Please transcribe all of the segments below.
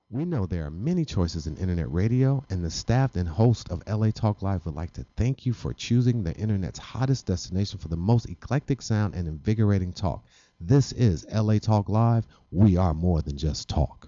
We know there are many choices in internet radio, and the staff and host of LA Talk Live would like to thank you for choosing the internet's hottest destination for the most eclectic sound and invigorating talk. This is LA Talk Live. We are more than just talk.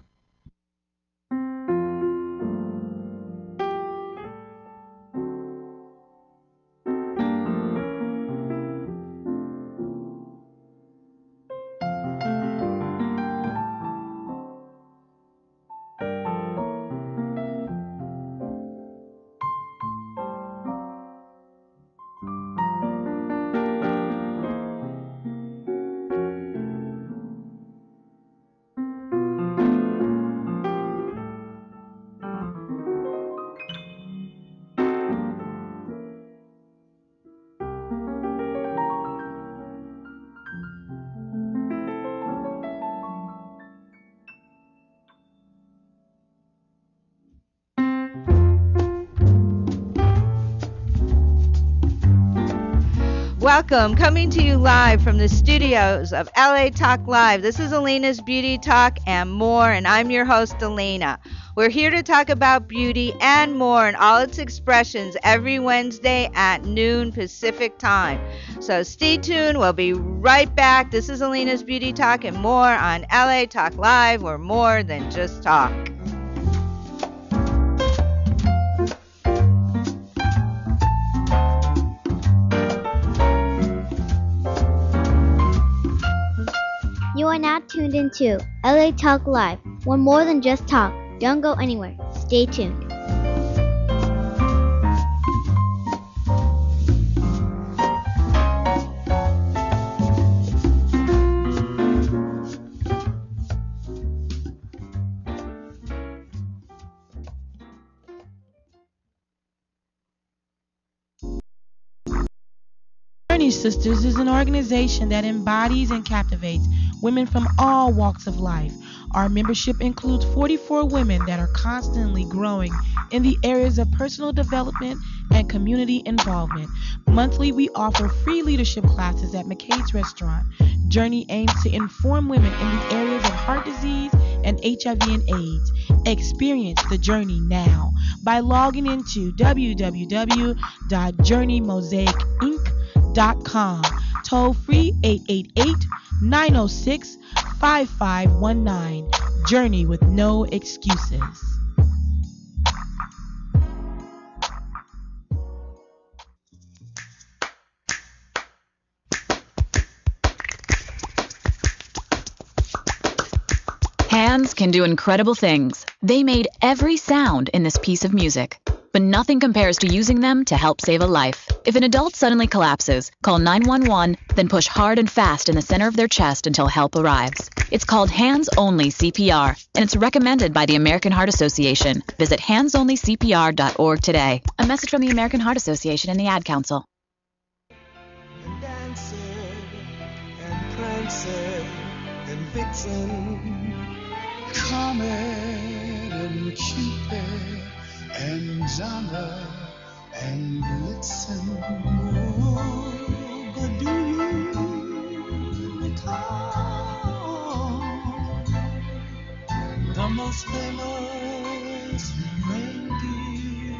Welcome, coming to you live from the studios of LA Talk Live. This is Alayna's Beauty Talk and more, and I'm your host, Alayna. We're here to talk about beauty and more in all its expressions every Wednesday at noon Pacific time. So stay tuned. We'll be right back. This is Alayna's Beauty Talk and more on LA Talk Live. We're more than just talk. You are now tuned into LA Talk Live. We're more than just talk. Don't go anywhere. Stay tuned. Journey Sisters is an organization that embodies and captivates women from all walks of life. Our membership includes 44 women that are constantly growing in the areas of personal development and community involvement. Monthly, we offer free leadership classes at McCade's Restaurant. Journey aims to inform women in the areas of heart disease and HIV and AIDS. Experience the journey now by logging into www.journeymosaicinc.com. Toll free 888-906-5519. Journey with no excuses. Hands can do incredible things. They made every sound in this piece of music. But nothing compares to using them to help save a life. If an adult suddenly collapses, call 911, then push hard and fast in the center of their chest until help arrives. It's called Hands Only CPR, and it's recommended by the American Heart Association. Visit handsonlycpr.org today. A message from the American Heart Association and the Ad Council. And Dancer and Prancer and Vixen, Comet and Cupid and Donner and Blitzen. Oh, but do you recall the most famous reindeer?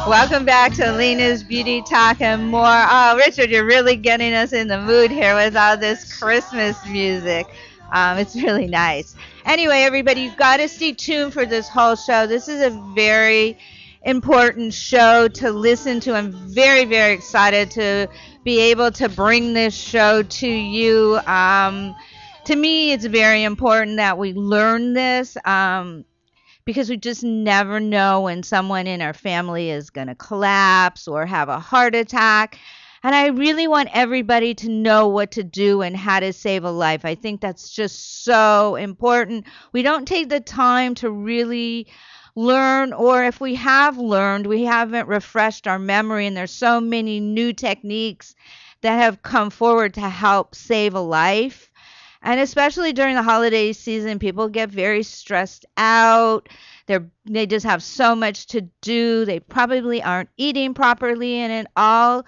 Welcome back to Alayna's Beauty Talk and more. Oh, Richard, you're really getting us in the mood here with all this Christmas music. It's really nice. Anyway, everybody, you've got to stay tuned for this whole show. This is a very important show to listen to. I'm very, very excited to be able to bring this show to you. To me, it's very important that we learn this because we just never know when someone in our family is going to collapse or have a heart attack. And I really want everybody to know what to do and how to save a life. I think that's just so important. We don't take the time to really learn, or if we have learned, we haven't refreshed our memory. And there's so many new techniques that have come forward to help save a life. And especially during the holiday season, people get very stressed out. They just have so much to do. They probably aren't eating properly, and it all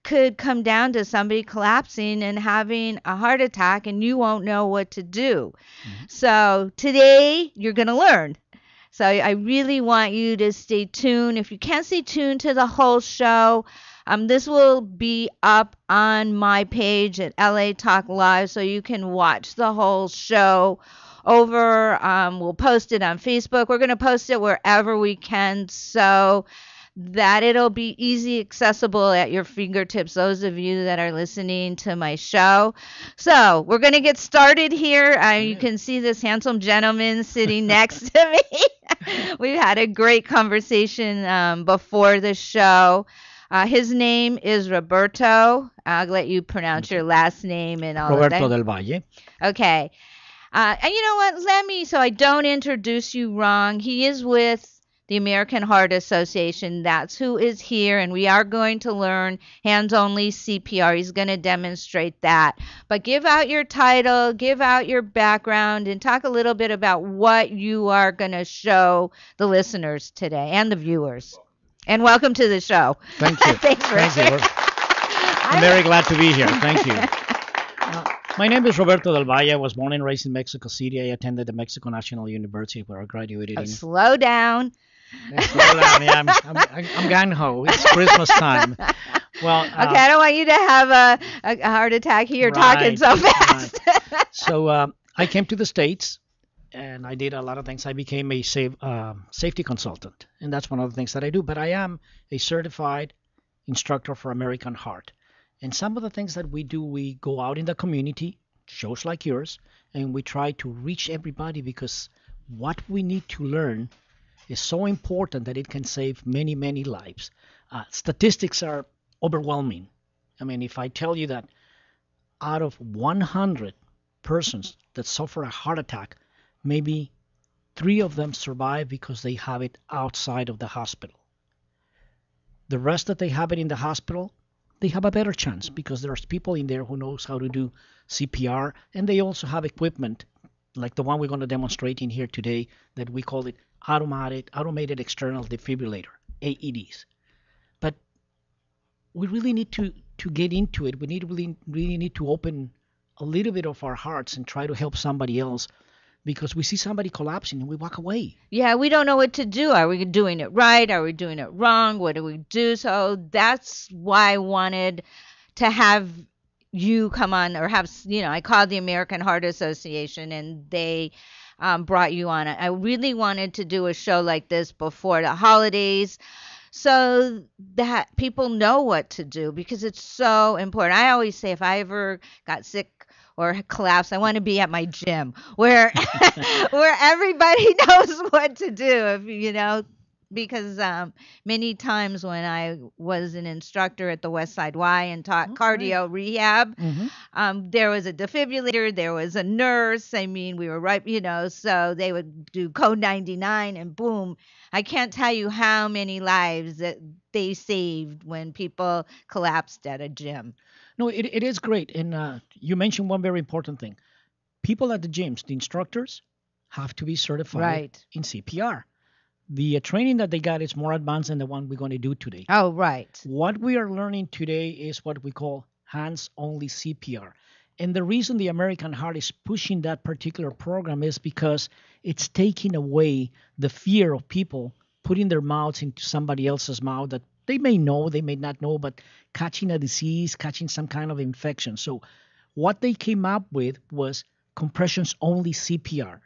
could come down to somebody collapsing and having a heart attack, and you won't know what to do. So today you're going to learn. So I really want you to stay tuned. If you can't stay tuned to the whole show, this will be up on my page at LA Talk Live, so you can watch the whole show over. We'll post it on Facebook. We're going to post it wherever we can, so that it'll be easy accessible at your fingertips, those of you that are listening to my show. So we're going to get started here. You can see this handsome gentleman sitting next to me. We've had a great conversation before the show. His name is Roberto. I'll let you pronounce your last name and all Roberto of that. del Valle. Okay. And you know what? So I don't introduce you wrong. He is with the American Heart Association. That's who is here, and we are going to learn Hands Only CPR. He's going to demonstrate that. But give out your title, give out your background, and talk a little bit about what you are going to show the listeners today and the viewers. And welcome to the show. Thank you. Thanks, Thank you. Richard. I'm very glad to be here. Thank you. My name is Roberto del Valle. I was born and raised in Mexico City. I attended the Mexico National University where I graduated in. Slow down. Slow down. Yeah, I'm gung-ho. It's Christmas time. Well, Okay, I don't want you to have a heart attack here talking so fast. Right. So I came to the States, and I did a lot of things. I became a safety consultant, and that's one of the things that I do. But I am a certified instructor for American Heart. And some of the things that we do, we go out in the community, shows like yours, and we try to reach everybody, because what we need to learn is so important that it can save many, many lives. Statistics are overwhelming. I mean, if I tell you that out of 100 persons that suffer a heart attack, maybe 3 of them survive because they have it outside of the hospital. The rest that they have it in the hospital, they have a better chance because there's people in there who knows how to do CPR, and they also have equipment like the one we're going to demonstrate in here today that we call it automated external defibrillator, AEDs. But we really need to get into it. We really need to open a little bit of our hearts and try to help somebody else, because we see somebody collapsing and we walk away. Yeah, we don't know what to do. Are we doing it right? Are we doing it wrong? What do we do? So that's why I wanted to have you come on, or have, I called the American Heart Association, and they brought you on. I really wanted to do a show like this before the holidays so that people know what to do, because it's so important. I always say if I ever got sick or collapse, I want to be at my gym where where everybody knows what to do, because many times when I was an instructor at the West Side Y and taught cardio rehab, there was a defibrillator, there was a nurse. I mean, we were right, so they would do code 99 and boom. I can't tell you how many lives that they saved when people collapsed at a gym. No, it is great. And you mentioned one very important thing. People at the gyms, the instructors, have to be certified in CPR. The training that they got is more advanced than the one we're going to do today. Oh, right. What we are learning today is what we call Hands Only CPR. And the reason the American Heart is pushing that particular program is because it's taking away the fear of people putting their mouths into somebody else's mouth that they may know, they may not know, but catching a disease, catching some kind of infection. So what they came up with was compressions only CPR.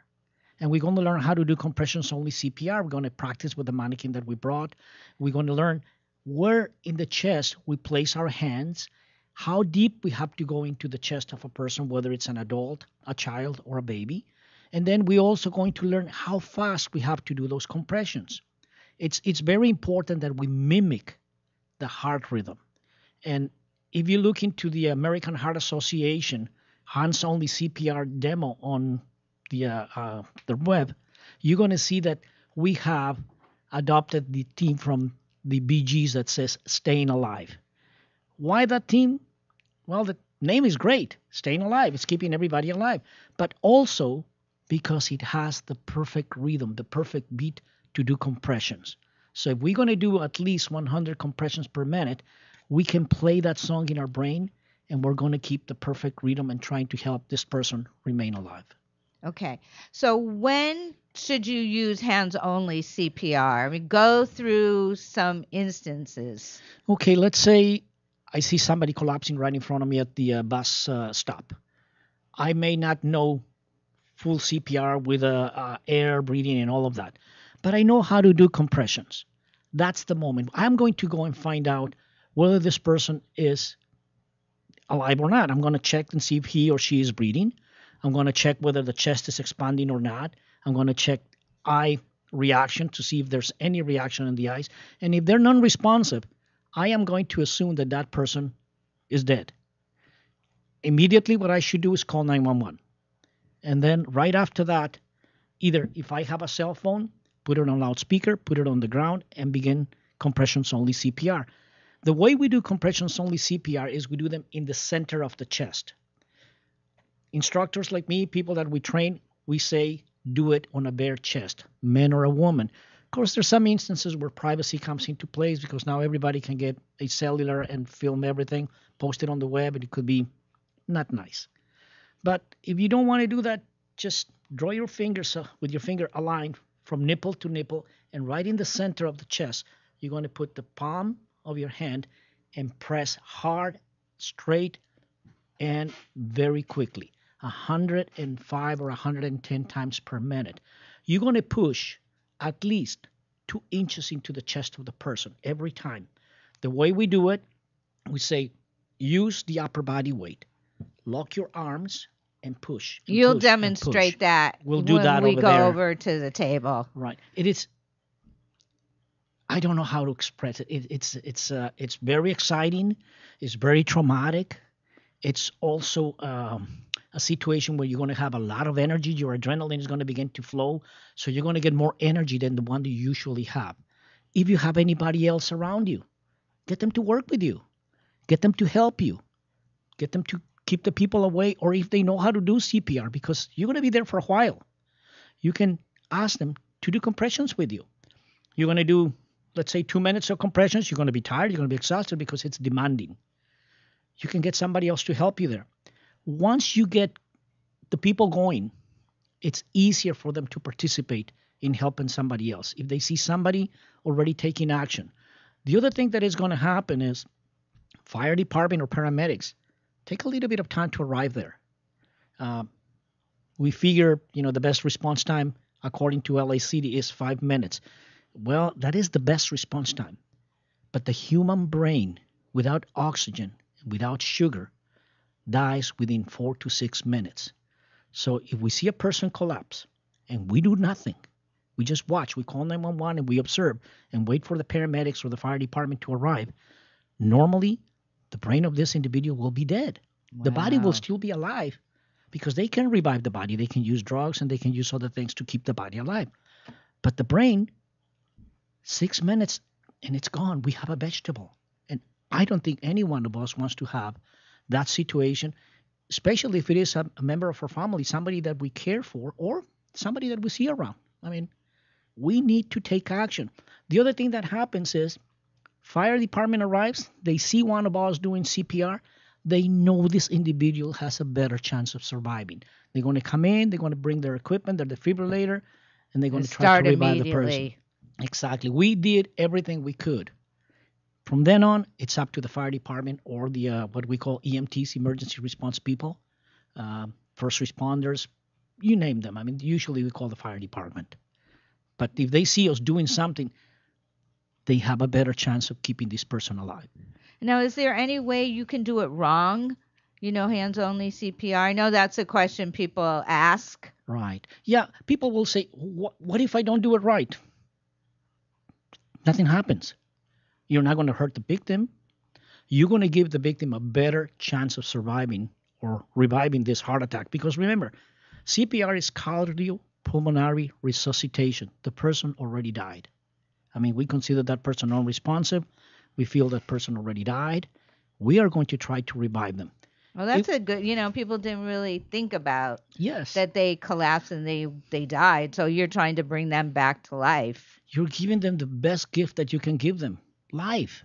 And we're going to learn how to do compressions only CPR. We're going to practice with the mannequin that we brought. We're going to learn where in the chest we place our hands, how deep we have to go into the chest of a person, whether it's an adult, a child, or a baby. And then we're also going to learn how fast we have to do those compressions. It's very important that we mimic the heart rhythm. And if you look into the American Heart Association Hands Only CPR demo on the web, you're going to see that we have adopted the theme from the Bee Gees that says "Staying Alive." Why that theme? Well, the name is great, "Staying Alive." It's keeping everybody alive, but also because it has the perfect rhythm, the perfect beat to do compressions. So if we're going to do at least 100 compressions per minute, we can play that song in our brain, and we're going to keep the perfect rhythm and trying to help this person remain alive. Okay. So when should you use hands only CPR? I mean, go through some instances. Okay, let's say I see somebody collapsing right in front of me at the bus stop. I may not know full CPR with air, breathing, and all of that, but I know how to do compressions. That's the moment. I'm going to go and find out whether this person is alive or not. I'm going to check and see if he or she is breathing. I'm going to check whether the chest is expanding or not. I'm going to check eye reaction to see if there's any reaction in the eyes. And if they're non-responsive, I am going to assume that that person is dead. Immediately, what I should do is call 911. And then right after that, either if I have a cell phone, put it on loudspeaker, put it on the ground, and begin compressions only CPR. The way we do compressions only CPR is we do them in the center of the chest. Instructors like me, people that we train, we say do it on a bare chest, man or a woman. Of course, there's some instances where privacy comes into place because now everybody can get a cellular and film everything, post it on the web, and it could be not nice. But if you don't want to do that, just draw your fingers with your finger aligned from nipple to nipple, and right in the center of the chest, you're going to put the palm of your hand and press hard, straight, and very quickly, 105 or 110 times per minute. You're going to push at least 2 inches into the chest of the person every time. The way we do it, we say use the upper body weight, lock your arms, and push. And You'll push demonstrate and push. that We'll do when that we over go there. over to the table. Right. It is. I don't know how to express it. It's very exciting. It's very traumatic. It's also a situation where you're going to have a lot of energy. Your adrenaline is going to begin to flow, so you're going to get more energy than the one you usually have. If you have anybody else around you, get them to work with you. Get them to help you. Get them to keep the people away, or if they know how to do CPR, because you're going to be there for a while. You can ask them to do compressions with you. You're going to do, let's say, 2 minutes of compressions. You're going to be tired. You're going to be exhausted because it's demanding. You can get somebody else to help you there. Once you get the people going, it's easier for them to participate in helping somebody else if they see somebody already taking action. The other thing that is going to happen is fire department or paramedics take a little bit of time to arrive there. We figure, the best response time according to LA City is 5 minutes. Well, that is the best response time. But the human brain, without oxygen, without sugar, dies within 4 to 6 minutes. So if we see a person collapse and we do nothing, we just watch, we call 911 and we observe and wait for the paramedics or the fire department to arrive, normally the brain of this individual will be dead. Wow. The body will still be alive because they can revive the body. They can use drugs and they can use other things to keep the body alive. But the brain, 6 minutes and it's gone. We have a vegetable. And I don't think any one of us wants to have that situation, especially if it is a member of our family, somebody that we care for or somebody that we see around. I mean, we need to take action. The other thing that happens is fire department arrives, they see one of us doing CPR, they know this individual has a better chance of surviving. They're going to come in, they're going to bring their equipment, their defibrillator, and they're going to try to revive the person. Exactly. We did everything we could. From then on, it's up to the fire department or the what we call EMTs, emergency response people, first responders, you name them. I mean, usually we call the fire department. But if they see us doing something, they have a better chance of keeping this person alive. Now, is there any way you can do it wrong? Hands only CPR. I know that's a question people ask. Right. Yeah. People will say, what if I don't do it right? Nothing happens. You're not going to hurt the victim. You're going to give the victim a better chance of surviving or reviving this heart attack. Because remember, CPR is cardiopulmonary resuscitation. The person already died. I mean, we consider that person unresponsive. We feel that person already died. We are going to try to revive them. Well, that's a good, people didn't really think about Yes. that they collapsed and they died. So you're trying to bring them back to life. You're giving them the best gift that you can give them, life.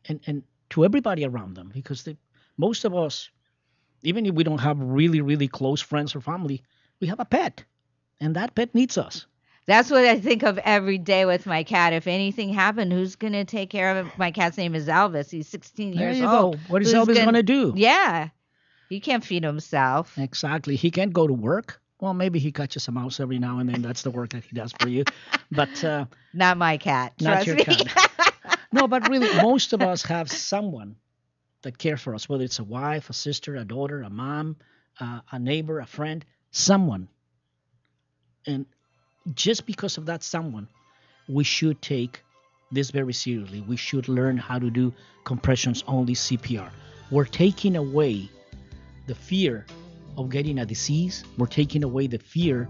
And to everybody around them, because most of us, even if we don't have really, really close friends or family, we have a pet, and that pet needs us. That's what I think of every day with my cat. If anything happened, who's going to take care of it? My cat's name is Elvis. He's 16 There years you old. go. What is Elvis going to do? Yeah. He can't feed himself. Exactly. He can't go to work. Well, maybe he catches a mouse every now and then. That's the work that he does for you. But not my cat. Not Trust your me. cat. No, but really, most of us have someone that cares for us, whether it's a wife, a sister, a daughter, a mom, a neighbor, a friend, someone. And just because of that someone, we should take this very seriously. We should learn how to do compressions only CPR. We're taking away the fear of getting a disease. We're taking away the fear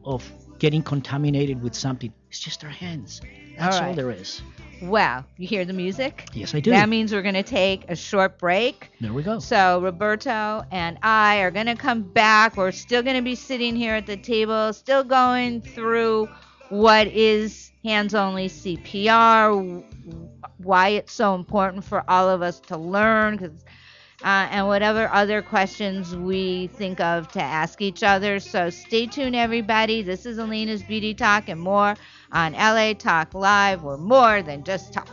of getting contaminated with something. It's just our hands. That's all there is. Well, you hear the music? Yes, I do. That means we're going to take a short break. There we go. So Roberto and I are going to come back. We're still going to be sitting here at the table, still going through what is Hands Only CPR, why it's so important for all of us to learn, and whatever other questions we think of to ask each other. So stay tuned, everybody. This is Alayna's Beauty Talk and more on LA Talk Live. We're more than just talk.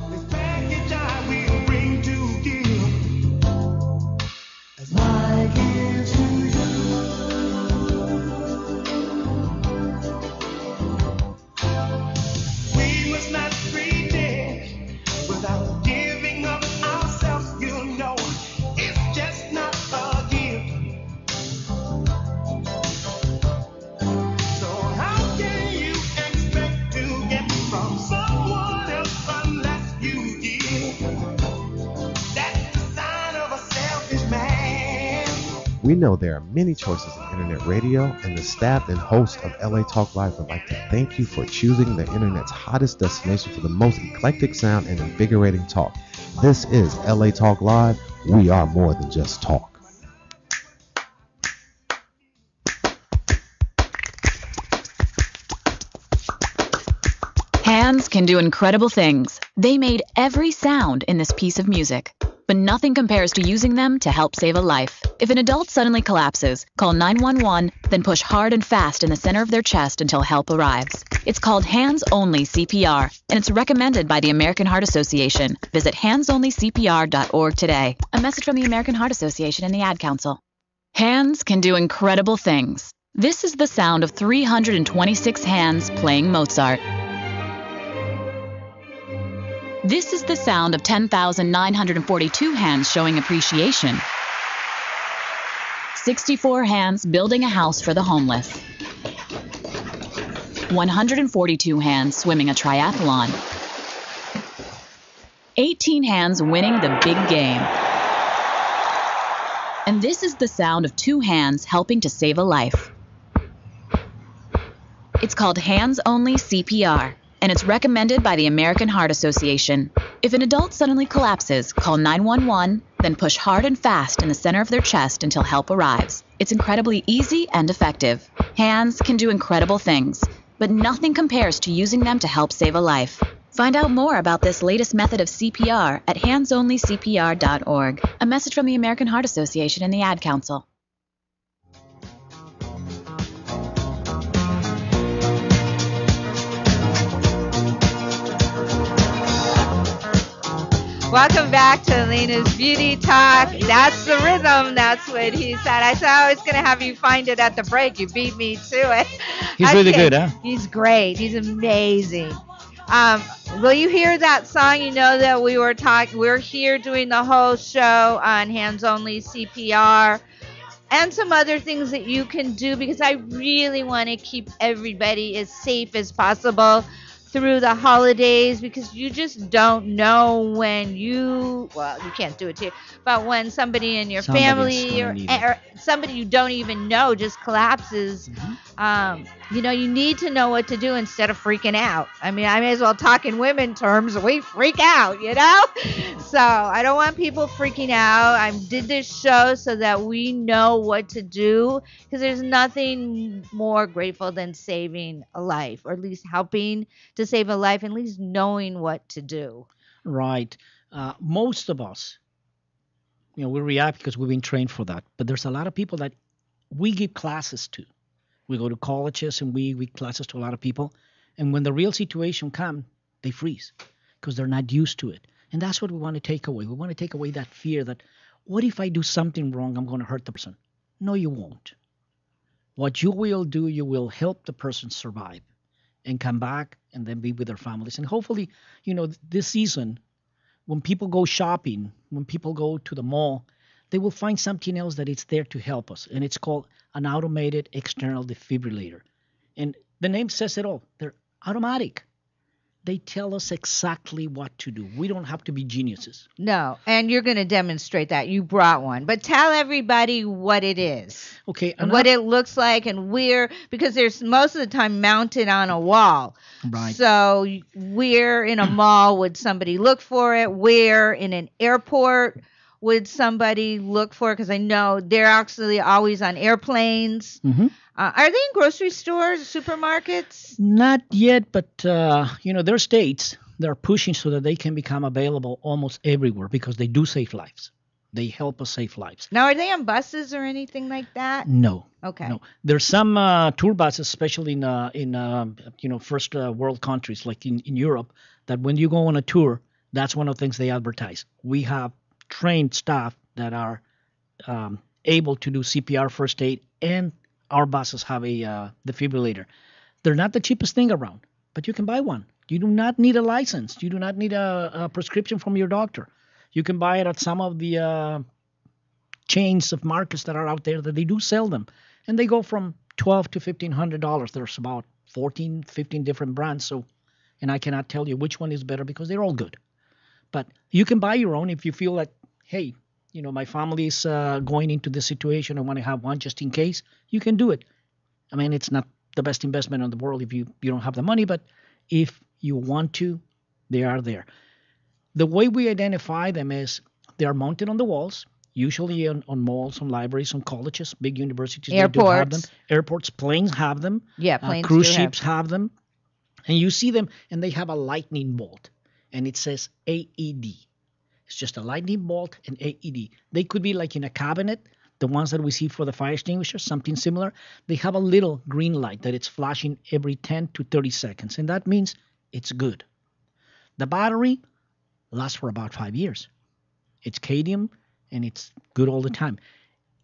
This package I will bring to you as my gift to you. We must not pretend without giving up ourselves, you know. It's just not a gift. So how can you expect to get from someone else unless you give? That's the sign of a selfish man. We know there are many choices in internet radio, and the staff and host of LA Talk Live would like to thank you for choosing the internet's hottest destination for the most eclectic sound and invigorating talk. This is LA Talk Live. We are more than just talk. Hands can do incredible things. They made every sound in this piece of music. But nothing compares to using them to help save a life. If an adult suddenly collapses, call 911, then push hard and fast in the center of their chest until help arrives. It's called Hands Only CPR, and it's recommended by the American Heart Association. Visit handsonlycpr.org today. A message from the American Heart Association and the Ad Council. Hands can do incredible things. This is the sound of 326 hands playing Mozart. This is the sound of 10,942 hands showing appreciation. 64 hands building a house for the homeless. 142 hands swimming a triathlon. 18 hands winning the big game. And this is the sound of 2 hands helping to save a life. It's called Hands Only CPR, and it's recommended by the American Heart Association. If an adult suddenly collapses, call 911, then push hard and fast in the center of their chest until help arrives. It's incredibly easy and effective. Hands can do incredible things, but nothing compares to using them to help save a life. Find out more about this latest method of CPR at handsonlycpr.org. A message from the American Heart Association and the Ad Council. Welcome back to Alayna's Beauty Talk. That's the rhythm. That's what he said. I said I was going to have you find it at the break. You beat me to it. He's really good, huh? He's great. He's amazing. Will you hear that song? You know that we're here doing the whole show on Hands Only CPR and some other things that you can do, because I really want to keep everybody as safe as possible through the holidays, because you just don't know when you can't do it too, but when somebody in your family or somebody you don't even know just collapses, you need to know what to do instead of freaking out. I mean, I may as well talk in women terms. We freak out, So I don't want people freaking out. I did this show so that we know what to do, because there's nothing more grateful than saving a life, or at least helping to save a life, at least knowing what to do. Right. Most of us, we react because we've been trained for that. But there's a lot of people that we give classes to. We go to colleges and we give classes to a lot of people. And when the real situation comes, they freeze because they're not used to it. And that's what we want to take away. We want to take away that fear that, what if I do something wrong, I'm going to hurt the person? No, you won't. What you will do, you will help the person survive and come back and then be with their families. And hopefully, this season, when people go shopping, when people go to the mall, they will find something else that it's there to help us. And it's called an automated external defibrillator. And the name says it all. They're automatic. They tell us exactly what to do. We don't have to be geniuses. No, and you're going to demonstrate that. You brought one. But tell everybody what it is. Okay. And what it looks like and where, because there's most of the time mounted on a wall. Right. So where in a mall would somebody look for it? Where in an airport would somebody look for it? Because I know they're actually always on airplanes. Mm-hmm. Are they in grocery stores, supermarkets? Not yet, but there are states that are pushing so that they can become available almost everywhere because they do save lives. They help us save lives. Now, are they on buses or anything like that? No. Okay. No. There's some tour buses, especially in first world countries like in Europe, that when you go on a tour, that's one of the things they advertise. We have trained staff that are able to do CPR, first aid, and our buses have a defibrillator. They're not the cheapest thing around, but you can buy one. You do not need a license. You do not need a prescription from your doctor. You can buy it at some of the chains of markets that are out there that they do sell them. And they go from $1,200 to $1,500. There's about 14, 15 different brands. And I cannot tell you which one is better because they're all good. But you can buy your own if you feel that, hey, my family is going into this situation. I want to have one just in case. You can do it. I mean, it's not the best investment in the world if you don't have the money, but if you want to, they are there. The way we identify them is they are mounted on the walls, usually on malls, on libraries, on colleges, big universities. Airports. They do have them. Airports, planes have them. Yeah, planes cruise do ships have them. And you see them, and they have a lightning bolt, and it says AED. It's just a lightning bolt and AED. They could be like in a cabinet, the ones that we see for the fire extinguisher, something similar. They have a little green light that it's flashing every 10 to 30 seconds, and that means it's good. The battery lasts for about 5 years. It's cadmium, and it's good all the time.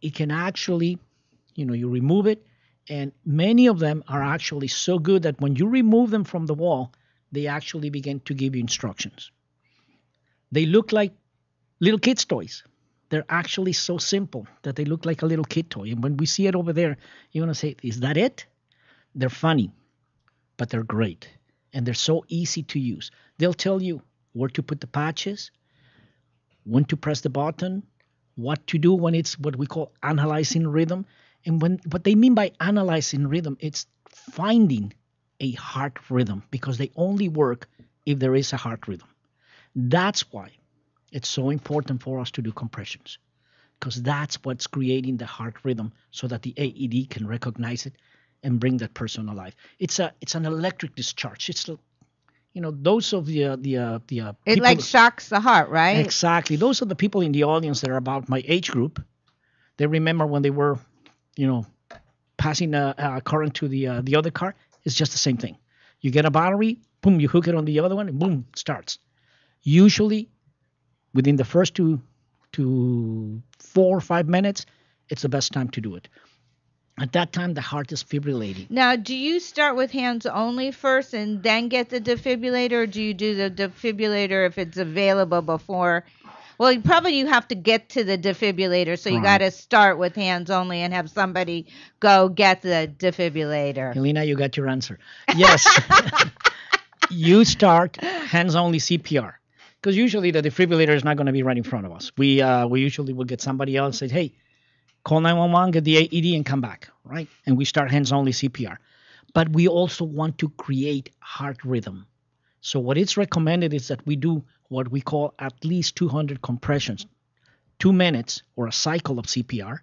It can actually, you remove it, and many of them are actually so good that when you remove them from the wall, they actually begin to give you instructions. They look like little kids' toys. They're actually so simple that they look like a little kid toy. And when we see it over there, you're going to say, is that it? They're funny, but they're great. And they're so easy to use. They'll tell you where to put the patches, when to press the button, what to do when it's what we call analyzing rhythm. And what they mean by analyzing rhythm, it's finding a heart rhythm because they only work if there is a heart rhythm. That's why it's so important for us to do compressions because that's what's creating the heart rhythm so that the AED can recognize it and bring that person alive. It's an electric discharge. It's those of the It people, like shocks the heart, right? Exactly. Those are the people in the audience that are about my age group. They remember when they were, passing a current to the other car. It's just the same thing. You get a battery, boom, you hook it on the other one, and boom, it starts. Usually, within the first to 4 or 5 minutes, it's the best time to do it. At that time, the heart is fibrillating. Now, do you start with hands only first and then get the defibrillator, or do you do the defibrillator if it's available before? Well, you have to get to the defibrillator, so you got to start with hands only and have somebody go get the defibrillator. Alayna, you got your answer. Yes. You start hands only CPR. Because usually the defibrillator is not going to be right in front of us. We usually will get somebody else and say, hey, call 911, get the AED, and come back, right? And we start hands-only CPR. But we also want to create heart rhythm. So what it's recommended is that we do what we call at least 200 compressions, 2 minutes or a cycle of CPR,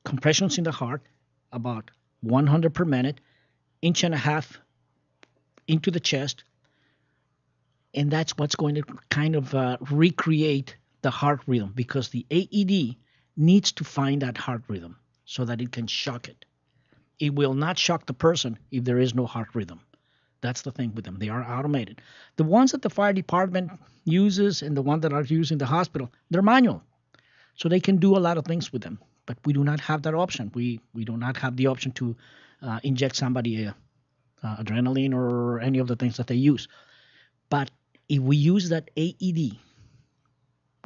compressions in the heart, about 100 per minute, 1.5 inches into the chest, And that's what's going to kind of recreate the heart rhythm, because the AED needs to find that heart rhythm so that it can shock it. It will not shock the person if there is no heart rhythm. That's the thing with them. They are automated. The ones that the fire department uses and the ones that are used in the hospital, they're manual. So they can do a lot of things with them. But we do not have that option. We do not have the option to inject somebody adrenaline or any of the things that they use. But if we use that AED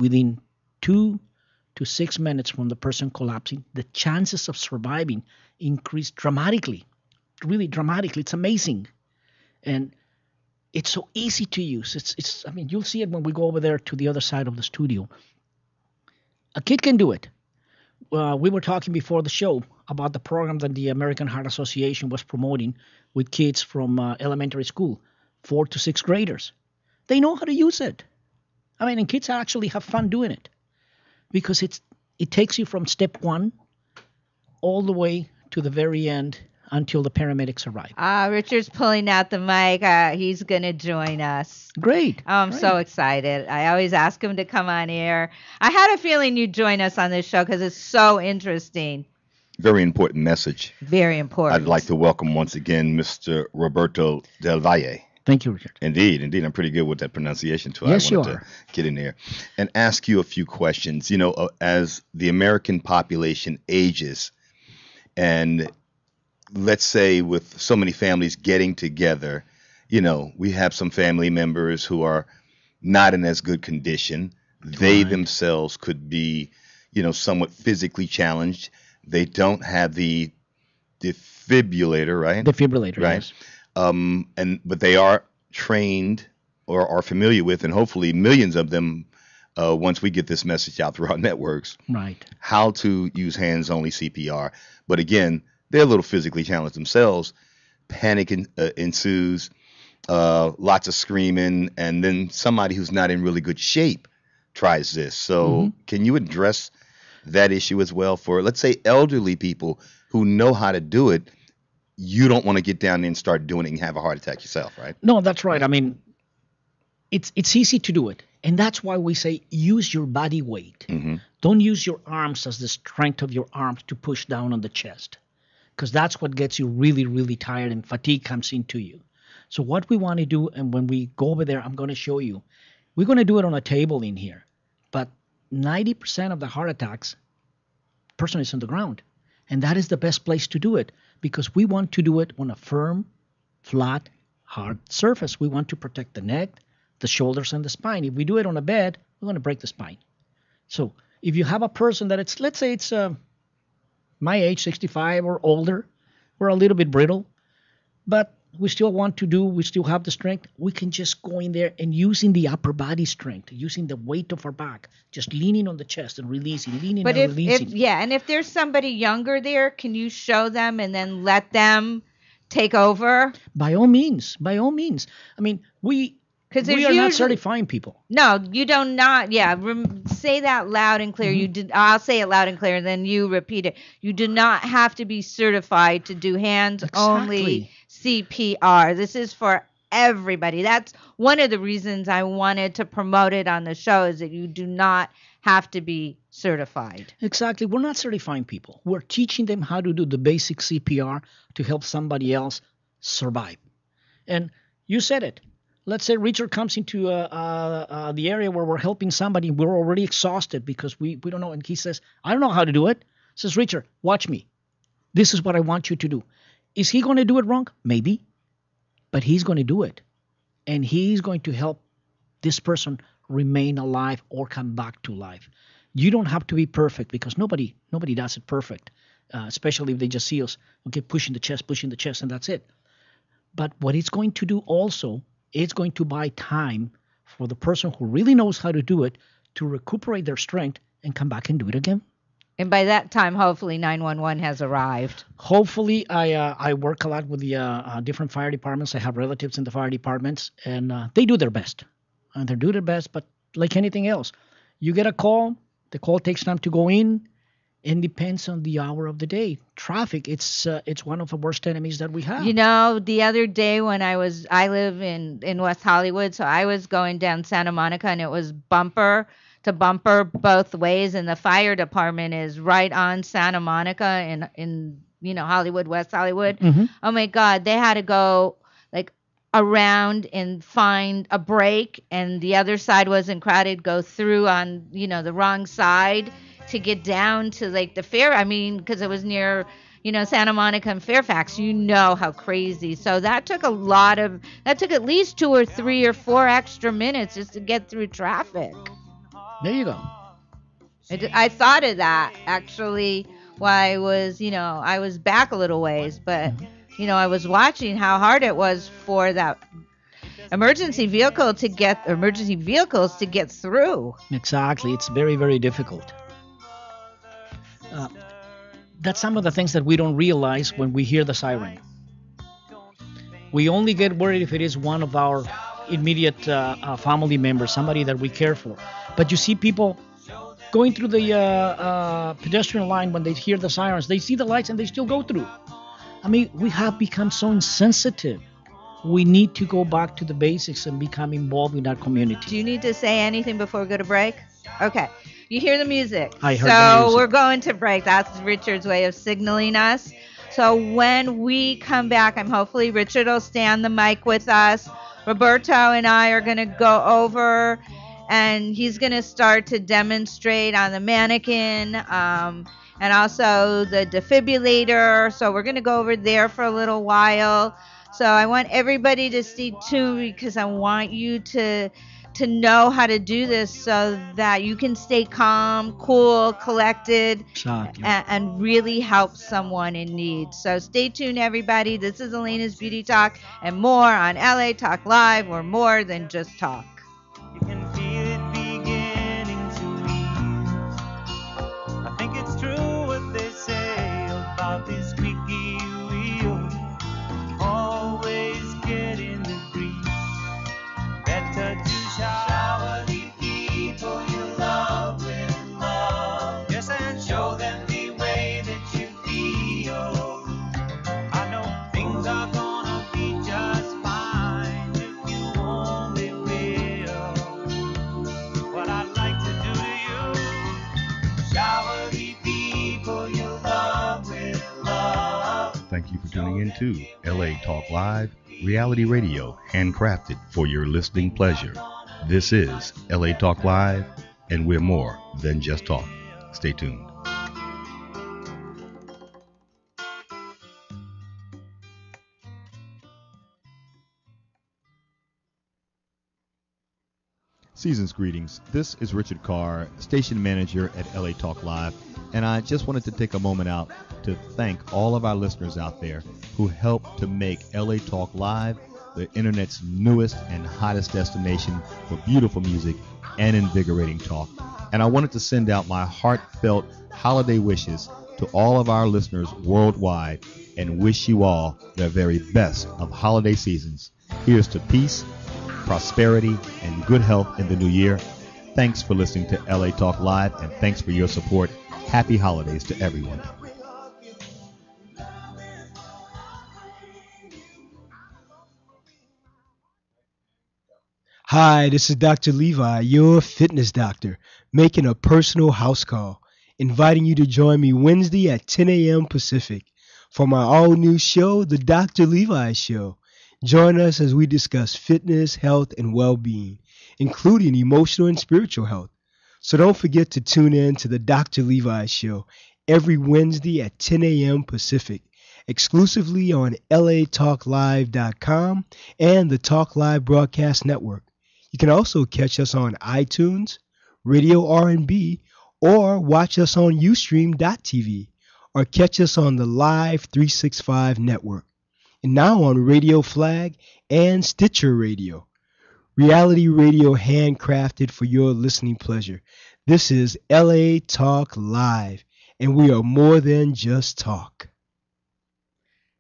within 2 to 6 minutes from the person collapsing, the chances of surviving increase dramatically, really dramatically. It's amazing. And it's so easy to use. I mean, you'll see it when we go over there to the other side of the studio. A kid can do it. We were talking before the show about the program that the American Heart Association was promoting with kids from elementary school, 4 to 6 graders. They know how to use it. I mean, and kids actually have fun doing it, because it takes you from step 1 all the way to the very end until the paramedics arrive. Richard's pulling out the mic. He's going to join us. Great. I'm so excited. I always ask him to come on air. I had a feeling you'd join us on this show because it's so interesting. Very important message. Very important. I'd like to welcome once again Mr. Roberto Del Valle. Thank you, Richard. Indeed. I'm pretty good with that pronunciation, too. Yes, I wanted to get in there and ask you a few questions. You know, as the American population ages, and let's say with so many families getting together, you know, we have some family members who are not in as good condition. They themselves could be, you know, somewhat physically challenged. They don't have the defibrillator, right? Defibrillator, right. Yes. But they are trained or are familiar with, and hopefully millions of them, once we get this message out through our networks, right, how to use Hands Only CPR. But again, they're a little physically challenged themselves. Panic ensues, lots of screaming, and then somebody who's not in really good shape tries this. So can you address that issue as well for, let's say, elderly people who know how to do it? You don't want to get down there and start doing it and have a heart attack yourself, right? No, that's right. I mean, it's easy to do it. And that's why we say use your body weight. Don't use your arms as the strength of your arms to push down on the chest, because that's what gets you really, really tired and fatigue comes into you. So what we want to do, and when we go over there, I'm going to show you, we're going to do it on a table in here. But 90% of the heart attacks, person is on the ground. And that is the best place to do it, because we want to do it on a firm, flat, hard surface. We want to protect the neck, the shoulders, and the spine. If we do it on a bed, we're going to break the spine. So if you have a person that it's, let's say it's my age, 65 or older, we're a little bit brittle, but we still have the strength, we can just go in there and using the upper body strength, using the weight of our back, just leaning on the chest and releasing, releasing. And if there's somebody younger there, can you show them and then let them take over? By all means. I mean, we are not certifying people. No, you do not. Yeah, say that loud and clear. I'll say it loud and clear, and then you repeat it. You do not have to be certified to do hands-only CPR. This is for everybody. That's one of the reasons I wanted to promote it on the show, is that you do not have to be certified. Exactly. We're not certifying people. We're teaching them how to do the basic CPR to help somebody else survive. And you said it. Let's say Richard comes into the area where we're helping somebody. We're already exhausted because we don't know. And he says, I don't know how to do it. Says, Richard, watch me. This is what I want you to do. Is he going to do it wrong? Maybe. But he's going to do it. And he's going to help this person remain alive or come back to life. You don't have to be perfect, because nobody does it perfect, especially if they just see us, okay, pushing the chest, and that's it. But what it's going to do also, it's going to buy time for the person who really knows how to do it to recuperate their strength and come back and do it again. And by that time, hopefully 911 has arrived. Hopefully, I work a lot with the different fire departments. I have relatives in the fire departments, and they do their best. They do their best, but like anything else, you get a call, the call takes time to go in, It depends on the hour of the day. Traffic, it's one of the worst enemies that we have. The other day when I live in West Hollywood, so I was going down Santa Monica and it was bumper to bumper both ways, and the fire department is right on Santa Monica in Hollywood, West Hollywood. Mhm. Oh my God, they had to go like around and find a break, and the other side wasn't crowded, go through on the wrong side to get down to like the fair. I mean, because it was near Santa Monica and Fairfax. How crazy. So that took at least 2 or 3 or 4 extra minutes just to get through traffic. There you go. I thought of that actually while I was back a little ways, but I was watching how hard it was for that emergency vehicles to get through. Exactly. It's very, very difficult. That's some of the things that we don't realize when we hear the siren. We only get worried if it is one of our immediate family members, somebody that we care for. But you see people going through the pedestrian line when they hear the sirens. They see the lights and they still go through. I mean, we have become so insensitive. We need to go back to the basics and become involved in our community. Do you need to say anything before we go to break? Okay. You hear the music. I heard the music. So we're going to break. That's Richard's way of signaling us. So when we come back, hopefully Richard will stay on the mic with us. Roberto and I are going to go over, and he's going to start to demonstrate on the mannequin and also the defibrillator. So we're going to go over there for a little while. So I want everybody to stay tuned because I want you to know how to do this so that you can stay calm, cool, collected, Exactly. and really help someone in need. So stay tuned, everybody. This is Alayna's Beauty Talk and more on LA Talk Live. We're more than just talk. You can feel it beginning to ease. I think it's true what they say about this squeaky wheel. Always getting the grease. Better to shower the people you love with love. Yes, and show them the way that you feel. I know things are gonna be just fine if you only will. What I'd like to do to you, shower the people you love with love. Thank you for tuning in to LA Talk Live, reality radio handcrafted for your listening pleasure. This is LA Talk Live, and we're more than just talk. Stay tuned. Season's greetings. This is Richard Carr, station manager at LA Talk Live, and I just wanted to take a moment out to thank all of our listeners out there who helped to make LA Talk Live the internet's newest and hottest destination for beautiful music and invigorating talk. And I wanted to send out my heartfelt holiday wishes to all of our listeners worldwide and wish you all the very best of holiday seasons. Here's to peace, prosperity, and good health in the new year. Thanks for listening to LA Talk Live, and thanks for your support. Happy holidays to everyone. Hi, this is Dr. Levi, your fitness doctor, making a personal house call, inviting you to join me Wednesday at 10 a.m. Pacific for my all-new show, The Dr. Levi Show. Join us as we discuss fitness, health, and well-being, including emotional and spiritual health. So don't forget to tune in to The Dr. Levi Show every Wednesday at 10 a.m. Pacific, exclusively on latalklive.com and the Talk Live Broadcast Network. You can also catch us on iTunes, Radio R&B, or watch us on Ustream.tv, or catch us on the Live 365 network, and now on Radio Flag and Stitcher Radio. Reality radio handcrafted for your listening pleasure. This is LA Talk Live, and we are more than just talk.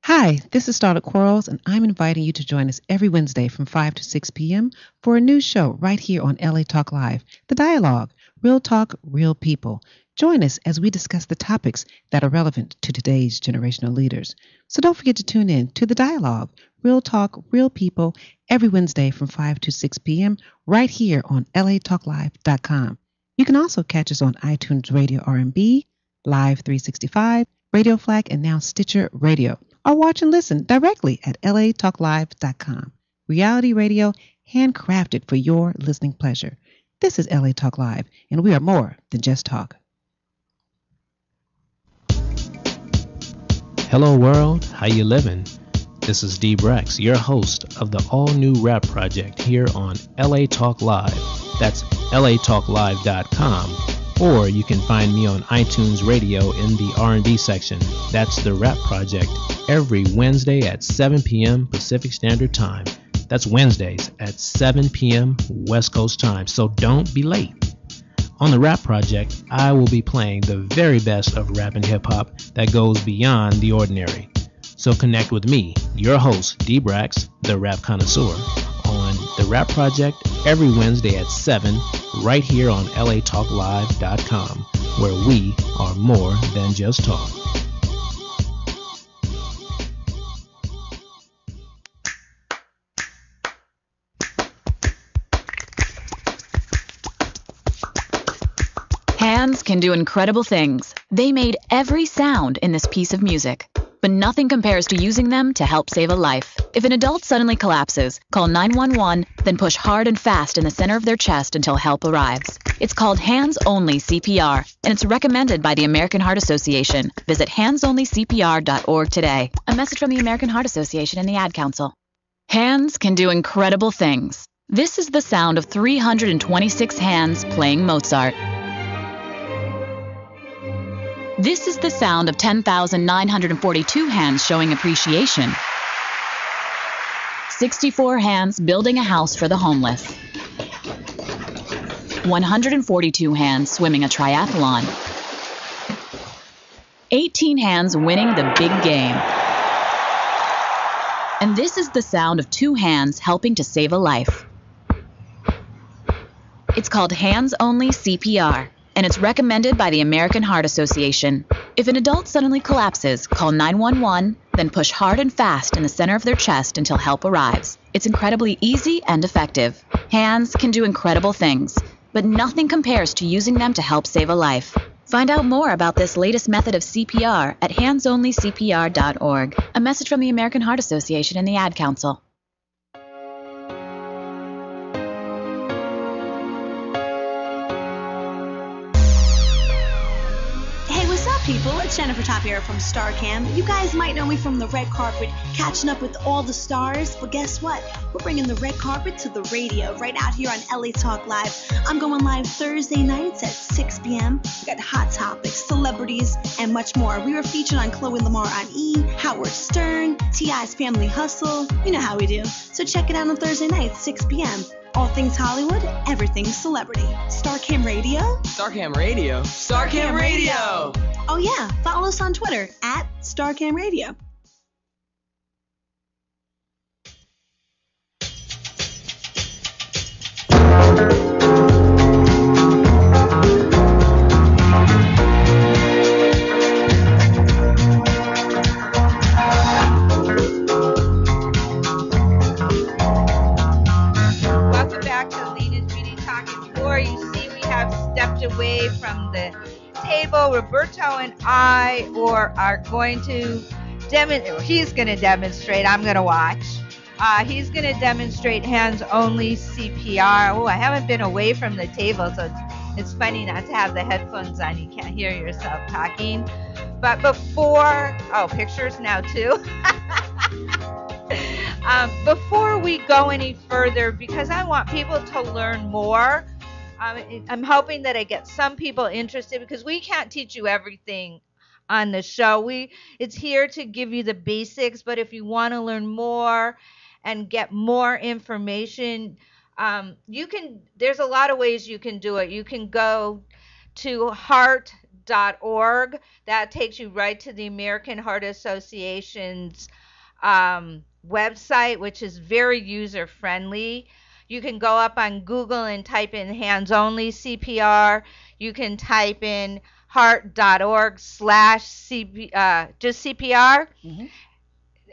Hi, this is Starlet Quarles, and I'm inviting you to join us every Wednesday from 5 to 6 p.m. for a new show right here on LA Talk Live, The Dialogue, Real Talk, Real People. Join us as we discuss the topics that are relevant to today's generational leaders. So don't forget to tune in to the dialogue, Real Talk, Real People, every Wednesday from 5 to 6 p.m. right here on latalklive.com. You can also catch us on iTunes Radio R&B, Live 365, Radio Flag, and now Stitcher Radio. Or watch and listen directly at latalklive.com. Reality radio handcrafted for your listening pleasure. This is LA Talk Live, and we are more than just talk. Hello world, how you living? This is D Brex, your host of the all-new rap project here on LA Talk Live. That's latalklive.com, or you can find me on iTunes Radio in the R&B section. That's the rap project every Wednesday at 7 p.m. Pacific Standard Time. That's Wednesdays at 7 p.m. West Coast time, so don't be late. On the Rap Project, I will be playing the very best of rap and hip-hop that goes beyond the ordinary. So connect with me, your host, D-Brax, the rap connoisseur, on the Rap Project every Wednesday at 7, right here on latalklive.com, where we are more than just talk. Hands can do incredible things. They made every sound in this piece of music. But nothing compares to using them to help save a life. If an adult suddenly collapses, call 911, then push hard and fast in the center of their chest until help arrives. It's called Hands Only CPR, and it's recommended by the American Heart Association. Visit handsonlycpr.org today. A message from the American Heart Association and the Ad Council. Hands can do incredible things. This is the sound of 326 hands playing Mozart. This is the sound of 10,942 hands showing appreciation. 64 hands building a house for the homeless. 142 hands swimming a triathlon. 18 hands winning the big game. And this is the sound of 2 hands helping to save a life. It's called Hands Only CPR, and it's recommended by the American Heart Association. If an adult suddenly collapses, call 911, then push hard and fast in the center of their chest until help arrives. It's incredibly easy and effective. Hands can do incredible things, but nothing compares to using them to help save a life. Find out more about this latest method of CPR at handsonlycpr.org. A message from the American Heart Association and the Ad Council. People, it's Jennifer Tapier from StarCam. You guys might know me from the red carpet, catching up with all the stars, but guess what? We're bringing the red carpet to the radio right out here on LA Talk Live. I'm going live Thursday nights at 6 p.m. We got hot topics, celebrities, and much more. We were featured on Chloe Lamar on E!, Howard Stern, T.I.'s Family Hustle. You know how we do. So check it out on Thursday nights, 6 p.m. All things Hollywood, everything celebrity. StarCam Radio? StarCam Radio? StarCam Radio! Oh yeah, follow us on Twitter at StarCam Radio. Welcome back to Alayna's Beauty Talking Floor. You see we have stepped away from the table. Roberto and I are going to demonstrate. He's going to demonstrate. I'm going to watch. He's going to demonstrate Hands Only CPR. Oh, I haven't been away from the table, so it's funny not to have the headphones on. You can't hear yourself talking. But before, pictures now too. Before we go any further, because I want people to learn more, I'm hoping that I get some people interested, because we can't teach you everything on the show. It's here to give you the basics, but if you want to learn more and get more information, there's a lot of ways you can do it. You can go to heart.org. That takes you right to the American Heart Association's website, which is very user friendly. You can go up on Google and type in Hands Only CPR. You can type in heart.org/just CPR.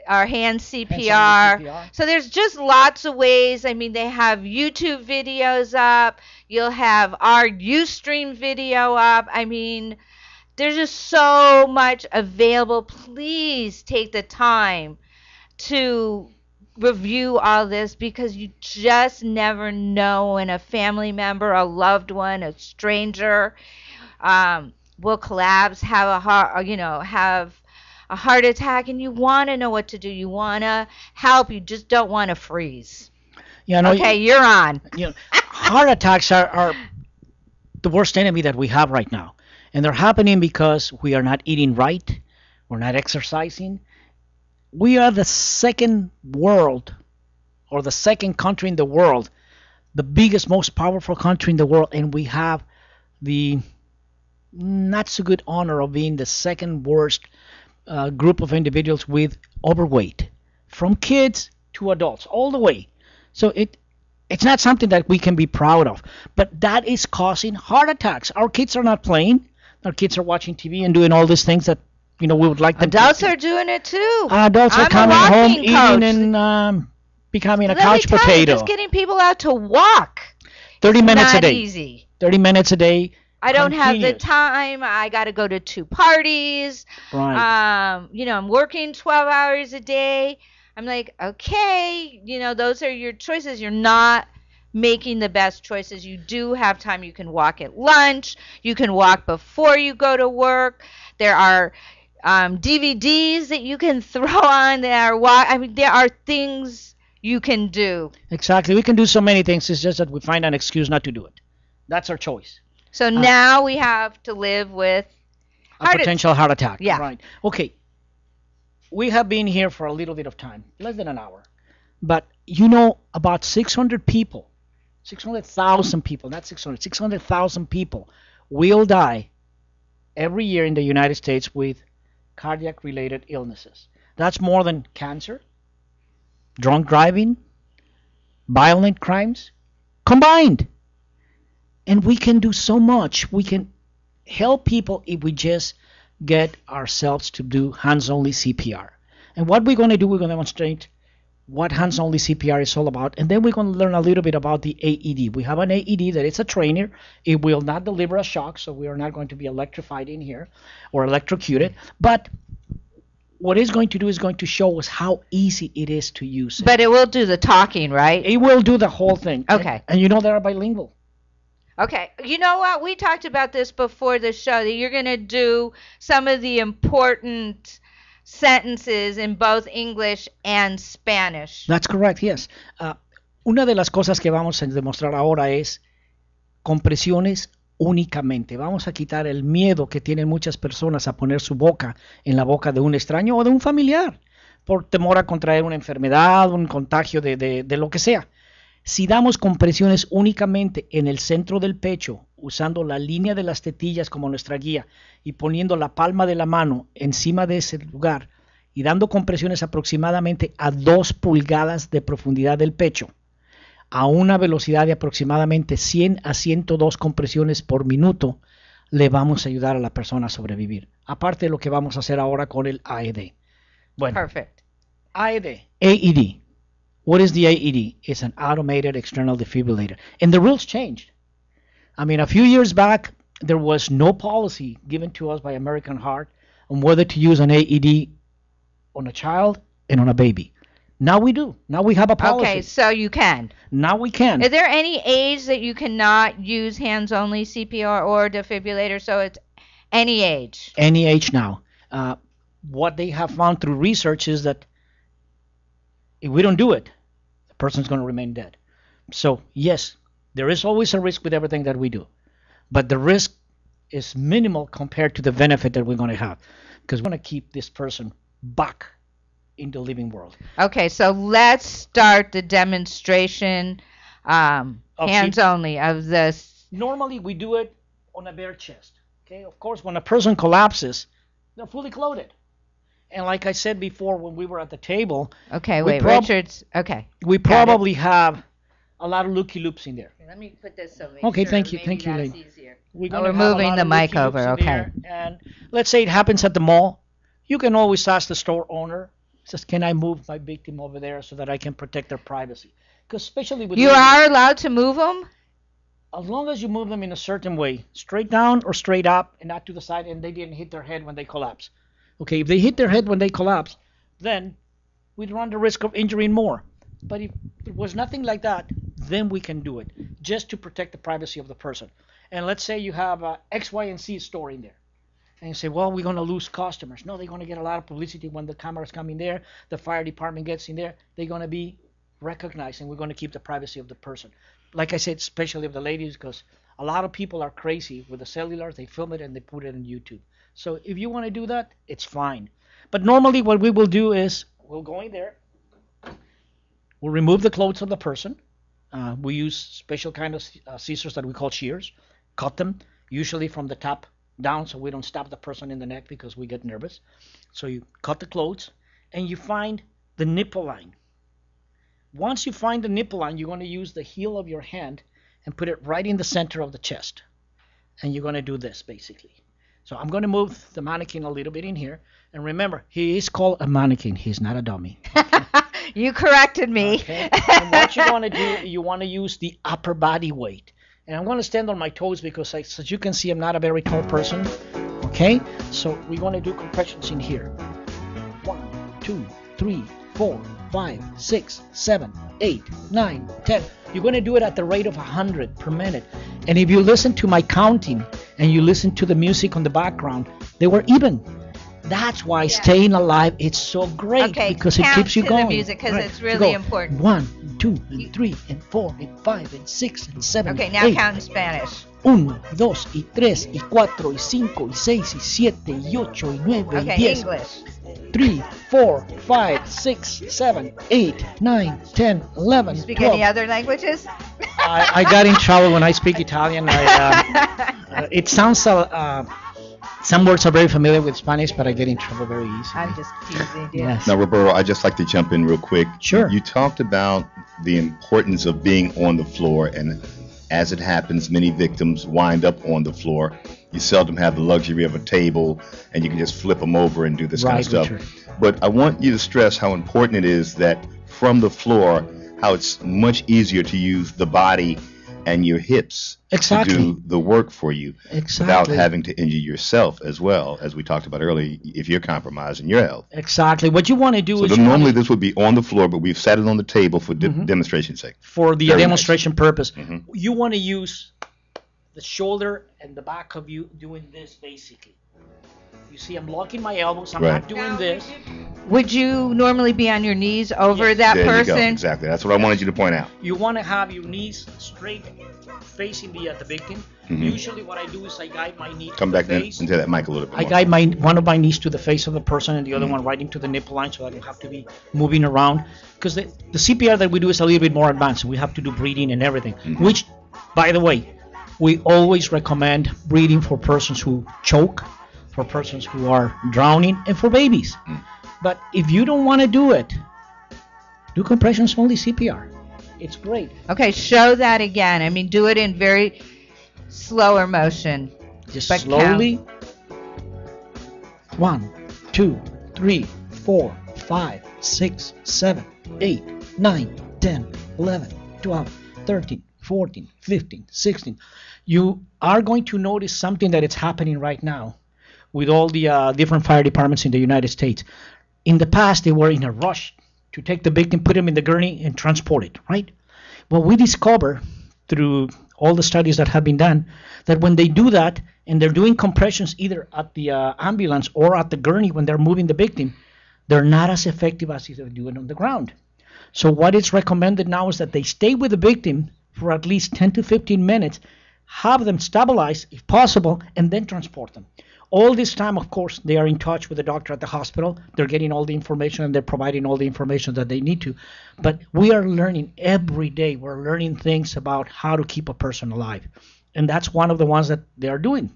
Our Hands CPR. CPR. So there's just lots of ways. I mean, they have YouTube videos up. You'll have our Ustream video up. I mean, there's just so much available. Please take the time to review all this, because you just never know when a family member, a loved one, a stranger will collapse, have a heart attack, and you want to know what to do. You want to help. You just don't want to freeze. Yeah, no, Okay, you're on. Heart attacks are the worst enemy that we have right now. And they're happening because we are not eating right. We're not exercising. We are the second world, or the second country in the world, the biggest, most powerful country in the world, and we have the not so good honor of being the second worst group of individuals with overweight, from kids to adults, all the way. So it's not something that we can be proud of, but that is causing heart attacks. Our kids are not playing. Our kids are watching TV and doing all these things that we would like them Adults to. are doing it too. Adults are I'm coming a home walking coach. eating and becoming a Let me couch tell you, potato. just getting people out to walk. 30 minutes a Not day. easy. 30 minutes a day. I don't have the continuous. time. I got to go to 2 parties. Right. I'm working 12 hours a day. I'm like, okay, those are your choices. You're not making the best choices. You do have time. You can walk at lunch. You can walk before you go to work. There are DVDs that you can throw on. There are things you can do. Exactly. We can do so many things. It's just that we find an excuse not to do it. That's our choice. So now we have to live with A potential heart attack. Yeah. Right. Okay. We have been here for a little bit of time, less than an hour. But about 600,000 people, not 600,000 people will die every year in the United States with cardiac-related illnesses. That's more than cancer, drunk driving, violent crimes combined. And we can do so much. We can help people if we just get ourselves to do hands-only CPR. And what we're going to do, we're going to demonstrate what hands-only CPR is all about. And then we're going to learn a little bit about the AED. We have an AED that is a trainer. It will not deliver a shock, so we are not going to be electrified in here or electrocuted. But what it's going to do is going to show us how easy it is to use it. But it will do the talking, right? It will do the whole thing. Okay. And they are bilingual. Okay. You know what? We talked about this before the show, that you're going to do some of the important sentences in both English and Spanish. That's correct, yes. Una de las cosas que vamos a demostrar ahora es compresiones únicamente. Vamos a quitar el miedo que tienen muchas personas a poner su boca en la boca de un extraño o de un familiar, por temor a contraer una enfermedad, un contagio de lo que sea. Si damos compresiones únicamente en el centro del pecho, usando la línea de las tetillas como nuestra guía y poniendo la palma de la mano encima de ese lugar y dando compresiones aproximadamente a 2 pulgadas de profundidad del pecho, a una velocidad de aproximadamente 100 a 102 compresiones por minuto, le vamos a ayudar a la persona a sobrevivir. Aparte de lo que vamos a hacer ahora con el AED. Bueno, Perfect. AED. What is the AED? It's an automated external defibrillator. And the rules changed. I mean, a few years back, there was no policy given to us by American Heart on whether to use an AED on a child and on a baby. Now we do. Now we have a policy. Okay, so you can. Now we can. Is there any age that you cannot use hands-only CPR or defibrillator? So it's any age. Any age now. What they have found through research is that if we don't do it, the person's going to remain dead. So, yes, there is always a risk with everything that we do. But the risk is minimal compared to the benefit that we're going to have. Because we're going to keep this person back in the living world. Okay, so let's start the demonstration hands only of this. Normally, we do it on a bare chest. Okay, of course, when a person collapses, they're fully clothed. And like I said before when we were at the table, Okay, we wait, Richard's, okay. we probably have a lot of looky loops in there. Let me put this so Okay, sure thank you, maybe thank you, that's lady. easier. We're Oh, gonna we're have a moving lot the of mic looky-loops over, in okay. there, and let's say it happens at the mall. You can always ask the store owner, says, "Can I move my victim over there so that I can protect their privacy?" Because especially with You women, are allowed to move them? as long as you move them in a certain way, straight down or straight up, and not to the side, and they didn't hit their head when they collapse. Okay, if they hit their head when they collapse, then we'd run the risk of injuring more. But if it was nothing like that, then we can do it, just to protect the privacy of the person. And let's say you have a X, Y, and Z store in there. And you say, well, we're going to lose customers. No, they're going to get a lot of publicity when the cameras come in there, the fire department gets in there. They're going to be recognized, and we're going to keep the privacy of the person. Like I said, especially of the ladies, because a lot of people are crazy with the cellular. They film it and they put it on YouTube. So if you want to do that, it's fine. But normally what we will do is we'll go in there. We'll remove the clothes of the person. We use special kind of scissors that we call shears. Cut them, usually from the top down, so we don't stab the person in the neck because we get nervous. So you cut the clothes, and you find the nipple line. Once you find the nipple line, you're going to use the heel of your hand and put it right in the center of the chest. And you're going to do this, basically. So I'm going to move the mannequin a little bit in here. And remember, he is called a mannequin. He's not a dummy. You corrected me. Okay. And what you want to do, you want to use the upper body weight. And I'm going to stand on my toes because, as you can see, I'm not a very tall person. Okay? So we're going to do compressions in here. 1, 2, 3, 4, 5, 6, 7, 8, 9, 10. You're going to do it at the rate of 100 per minute. And if you listen to my counting and you listen to the music on the background, they were even. That's why staying alive is so great, because it keeps you going. The music, because Right. it's really Go. important. 1, 2, and 3, and 4, and 5, and 6, and 7, Okay, now 8. count in Spanish. 1, 2, y 3, y 4, y 5, y 6, y 7, y 8, y 9, y Okay, 10. English. 3, 4, 5, 6, 7, 8, 9, 10, 11, Speak 12. any other languages? I got in trouble when I speak Italian. It sounds some words are very familiar with Spanish, but I get in trouble very easily. I'm just teasing you. Yes. Now, Roberto, I'd just like to jump in real quick. Sure. You talked about the importance of being on the floor, and as it happens, many victims wind up on the floor. You seldom have the luxury of a table, and you can just flip them over and do this kind of stuff. Richard. But I want you to stress how important it is that from the floor, how it's much easier to use the body and your hips Exactly. to do the work for you without Exactly. having to injure yourself as well, as we talked about earlier, if you're compromising your health. Exactly. What you want to do So is normally this would be on the floor, but we've set it on the table for demonstration's sake. for the Very nice. demonstration purpose. Mhm. You want to use the shoulder and the back of you doing this, basically. You see, I'm locking my elbows. I'm Right. not doing this. Would you normally be on your knees over that There you go. person? Exactly. That's what I wanted you to point out. You want to have your knees straight facing the victim. Mhm. Usually what I do is I guide my knee Come to back the in face. into that mic a little bit I more. guide one of my knees to the face of the person and the other Mhm. one right into the nipple line, so I don't have to be moving around. Because the CPR that we do is a little bit more advanced. We have to do breathing and everything. Mhm. Which, by the way, we always recommend breathing for persons who choke, for persons who are drowning, and for babies. Mm. But if you don't want to do it, do compressions only CPR. It's great. Okay, show that again. I mean, do it in very slower motion. Just But slowly. 1, 2, 3, 4, 5, 6, 7, 8, 9, 10, 11, 12, 13, 14, 15, 16. You are going to notice something that is happening right now with all the different fire departments in the United States. In the past, they were in a rush to take the victim, put him in the gurney, and transport it, right? Well, we discover through all the studies that have been done that when they do that and they're doing compressions either at the ambulance or at the gurney when they're moving the victim, they're not as effective as if they do it on the ground. So what is recommended now is that they stay with the victim for at least 10 to 15 minutes, have them stabilize if possible, and then transport them. All this time, of course, they are in touch with the doctor at the hospital. They're getting all the information and they're providing all the information that they need to. But we are learning every day. We're learning things about how to keep a person alive. And that's one of the ones that they are doing.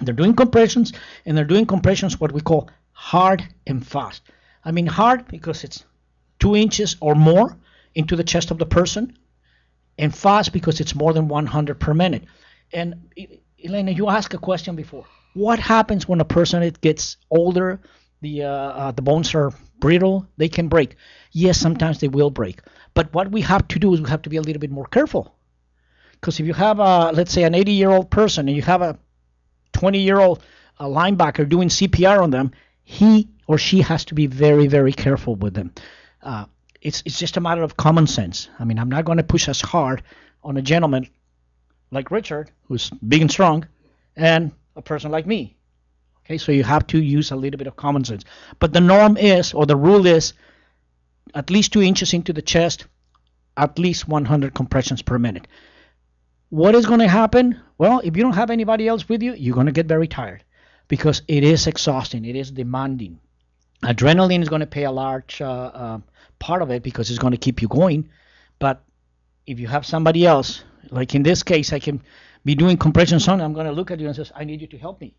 They're doing compressions, and they're doing compressions what we call hard and fast. I mean hard because it's 2 inches or more into the chest of the person, and fast because it's more than 100 per minute. And Alayna, you asked a question before. What happens when a person gets older? The bones are brittle. They can break. Yes, sometimes they will break. But what we have to do is we have to be a little bit more careful. Because if you have, let's say, an 80-year-old person and you have a 20-year-old linebacker doing CPR on them, he or she has to be very, very careful with them. It's just a matter of common sense. I mean, I'm not going to push as hard on a gentleman like Richard, who's big and strong, and a person like me. Okay, so you have to use a little bit of common sense. But the norm is, or the rule is, at least 2 inches into the chest, at least 100 compressions per minute. What is going to happen? Well, if you don't have anybody else with you, you're going to get very tired because it is exhausting. It is demanding. Adrenaline is going to play a large part of it because it's going to keep you going. But if you have somebody else, like in this case, I can be doing compressions on, I'm going to look at you and say, I need you to help me.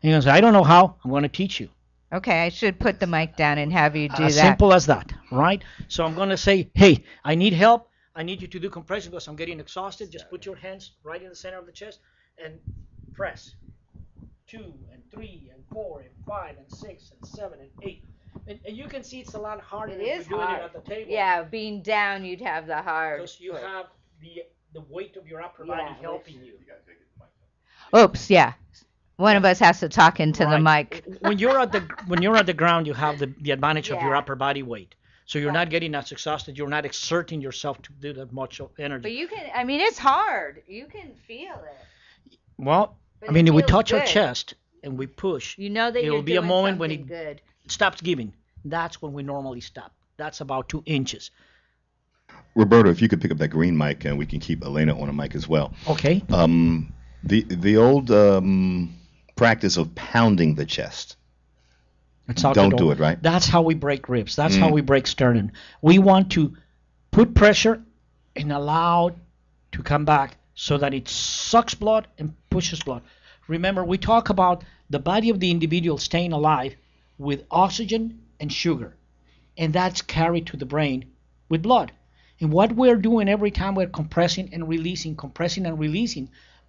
And you're going to say, I don't know how. I'm going to teach you. Okay, I should put the mic down and have you do As that. simple as that, right? So I'm going to say, hey, I need help. I need you to do compression because I'm getting exhausted. Just put your hands right in the center of the chest and press. 2 and 3 and 4 and 5 and 6 and 7 and 8. And you can see it's a lot harder It than is doing hard. it at the table. Yeah, being down, you'd have the hard. Because you have the weight of your upper body helping you. Oops, yeah. One of us has to talk into the mic. When you're at the ground, you have the advantage of your upper body weight. So you're not getting as exhausted. You're not exerting yourself to do that much energy. But you can, I mean, it's hard. You can feel it. Well, But I mean, it if we feels touch our good. chest and we push, You know that it you're will be a doing moment when something it good. stops giving. That's when we normally stop. That's about 2 inches. Roberto, if you could pick up that green mic, and we can keep Alayna on a mic as well. Okay. The old practice of pounding the chest. Don't do it, right? That's how we break ribs. That's how we break sternum. We want to put pressure and allow to come back so that it sucks blood and pushes blood. Remember, we talk about the body of the individual staying alive with oxygen and sugar, and that's carried to the brain with blood. And what we're doing every time we're compressing and releasing,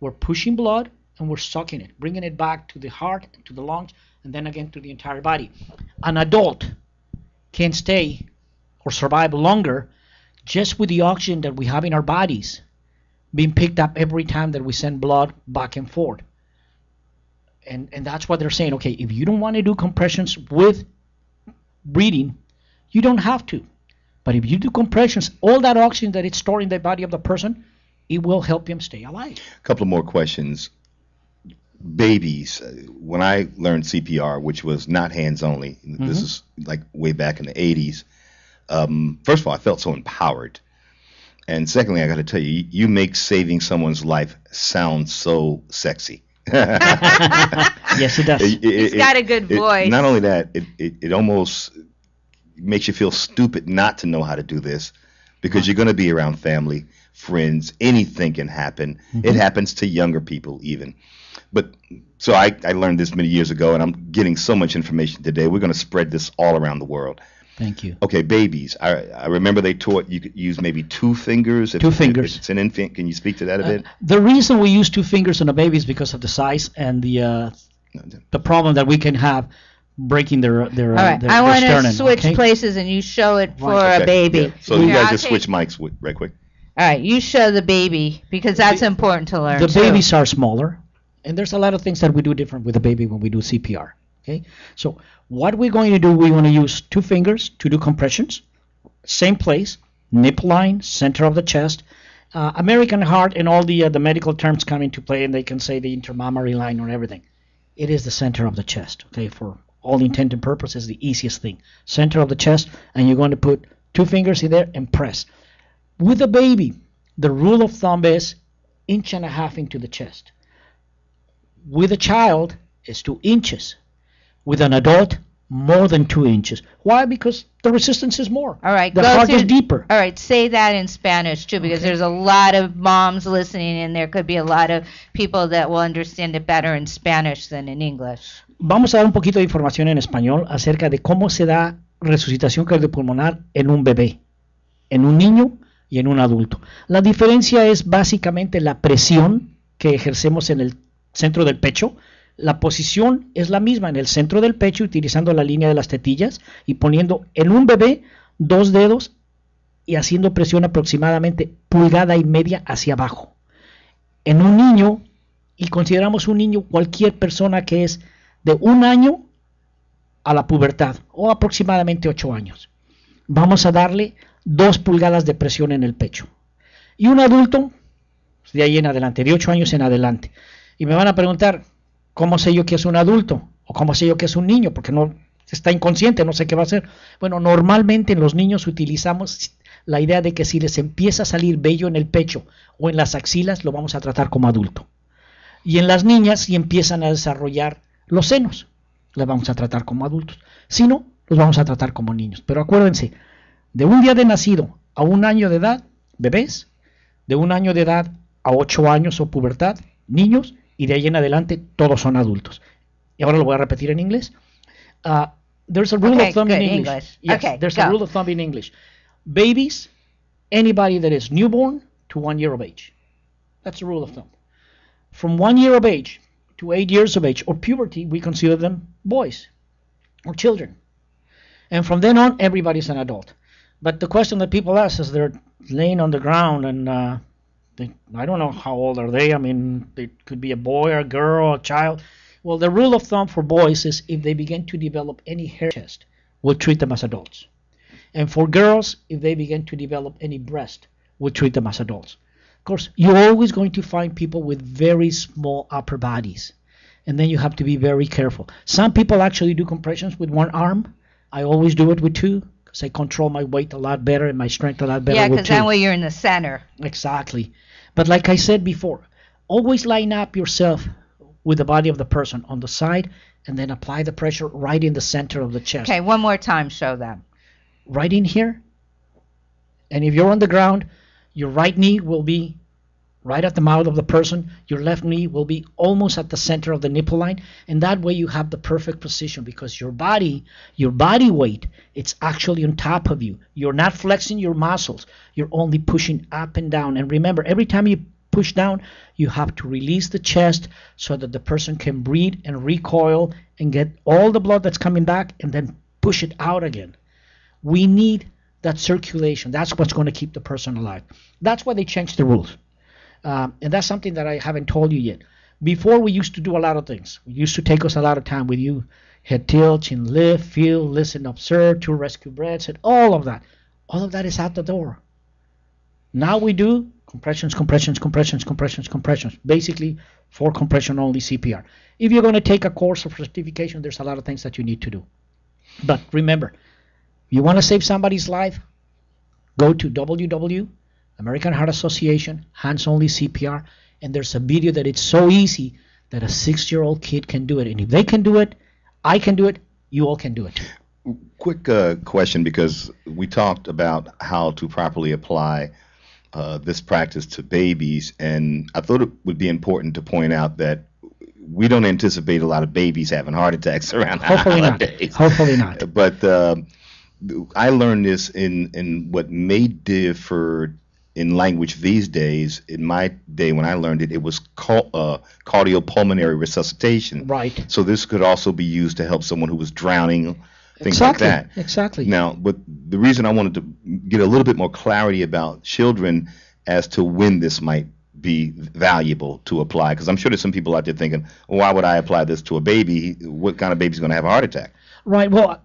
we're pushing blood and we're sucking it, bringing it back to the heart, to the lungs, and then again to the entire body. An adult can stay or survive longer just with the oxygen that we have in our bodies being picked up every time that we send blood back and forth. And that's what they're saying. Okay, if you don't want to do compressions with breathing, you don't have to. But if you do compressions, all that oxygen that is stored in the body of the person, it will help him stay alive. A couple of more questions. Babies, when I learned CPR, which was not hands only, this is like way back in the 80s. First of all, I felt so empowered. And secondly, I got to tell you, you make saving someone's life sound so sexy. Yes, it does. He's got a good voice. Not only that, it almost makes you feel stupid not to know how to do this because you're going to be around family, friends, anything can happen. It happens to younger people even. But so I learned this many years ago, and I'm getting so much information today. We're going to spread this all around the world. Thank you. Okay, babies. I remember they taught you could use maybe 2 fingers. If it's an infant. Can you speak to that a bit? The reason we use 2 fingers on a baby is because of the size and the problem that we can have breaking their All right, I want to switch places and you show it for a baby. Yeah. So you guys just switch mics right quick. All right, you show the baby because that's important to learn. The too. babies are smaller, and there's a lot of things that we do different with the baby when we do CPR. Okay, so what we're going to do, we want to use 2 fingers to do compressions, same place, nipple line, center of the chest. American Heart and all the medical terms come into play, and they can say the intermammary line or everything. It is the center of the chest. Okay, for all intent and purposes, the easiest thing. Center of the chest, and you're going to put 2 fingers in there and press. With a baby, the rule of thumb is 1.5 inches into the chest. With a child, it's 2 inches. With an adult, more than 2 inches. Why? Because the resistance is more. All right, the heart is deeper. All right, say that in Spanish too, because there's a lot of moms listening, and there could be a lot of people that will understand it better in Spanish than in English. Vamos a dar un poquito de información en español acerca de cómo se da resucitación cardiopulmonar en un bebé. En un niño, y en un adulto. La diferencia es básicamente la presión que ejercemos en el centro del pecho. La posición es la misma en el centro del pecho, utilizando la línea de las tetillas y poniendo en un bebé 2 dedos y haciendo presión aproximadamente 1,5 pulgadas hacia abajo. En un niño, y consideramos un niño cualquier persona que es de 1 año a la pubertad, o aproximadamente 8 años, vamos a darle 2 pulgadas de presión en el pecho. Y un adulto, de ahí en adelante, de 8 años en adelante. Y me van a preguntar, ¿cómo sé yo que es un adulto? ¿O cómo sé yo que es un niño? Porque no está inconsciente, no sé qué va a hacer. Bueno, normalmente en los niños utilizamos la idea de que si les empieza a salir vello en el pecho o en las axilas, lo vamos a tratar como adulto. Y en las niñas, si empiezan a desarrollar los senos, las vamos a tratar como adultos. Si no, los vamos a tratar como niños. Pero acuérdense, de un día de nacido a 1 año de edad, bebés; de 1 año de edad a 8 años o pubertad, niños; y de ahí en adelante todos son adultos. Y ahora lo voy a repetir en inglés. There's a rule of thumb in English. Yes, Okay, there's go. a rule of thumb in English. Babies, anybody that is newborn to 1 year of age. That's the rule of thumb. From 1 year of age to 8 years of age or puberty, we consider them boys or children. And from then on, everybody's an adult. But the question that people ask is they're laying on the ground and I don't know how old are they. I mean, they could be a boy or a girl or a child. Well, the rule of thumb for boys is if they begin to develop any hair chest, we'll treat them as adults. And for girls, if they begin to develop any breast, we'll treat them as adults. Of course, you're always going to find people with very small upper bodies. And then you have to be very careful. Some people actually do compressions with 1 arm. I always do it with 2 because I control my weight a lot better and my strength a lot better Yeah, with because 2. that way you're in the center. Exactly. But like I said before, always line up yourself with the body of the person on the side and then apply the pressure right in the center of the chest. Okay, one more time, show them. Right in here. And if you're on the ground, your right knee will be right at the mouth of the person. Your left knee will be almost at the center of the nipple line. And that way you have the perfect position because your body weight, it's actually on top of you. You're not flexing your muscles. You're only pushing up and down. And remember, every time you push down, you have to release the chest so that the person can breathe and recoil and get all the blood that's coming back and then push it out again. We need that circulation. That's what's going to keep the person alive. That's why they changed the rules. And that's something that I haven't told you yet. Before, we used to do a lot of things. It used to take us a lot of time with you. Head tilt, chin lift, feel, listen, observe, 2 rescue breaths, and all of that. All of that is out the door. Now we do compressions, compressions, compressions, compressions, compressions. Basically, for compression only CPR. If you're going to take a course of certification, there's a lot of things that you need to do. But remember, you want to save somebody's life, go to American Heart Association, Hands Only CPR, and there's a video that it's so easy that a 6-year-old kid can do it. And if they can do it, I can do it, you all can do it. Quick question, because we talked about how to properly apply this practice to babies, and I thought it would be important to point out that we don't anticipate a lot of babies having heart attacks around the holidays. Hopefully not. But I learned this in what may differ in language these days. In my day when I learned it, it was cardiopulmonary resuscitation. Right. So this could also be used to help someone who was drowning, things Exactly. like that. Exactly. Now, but the reason I wanted to get a little bit more clarity about children as to when this might be valuable to apply, because I'm sure there's some people out there thinking, well, why would I apply this to a baby? What kind of baby's going to have a heart attack? Right. Well,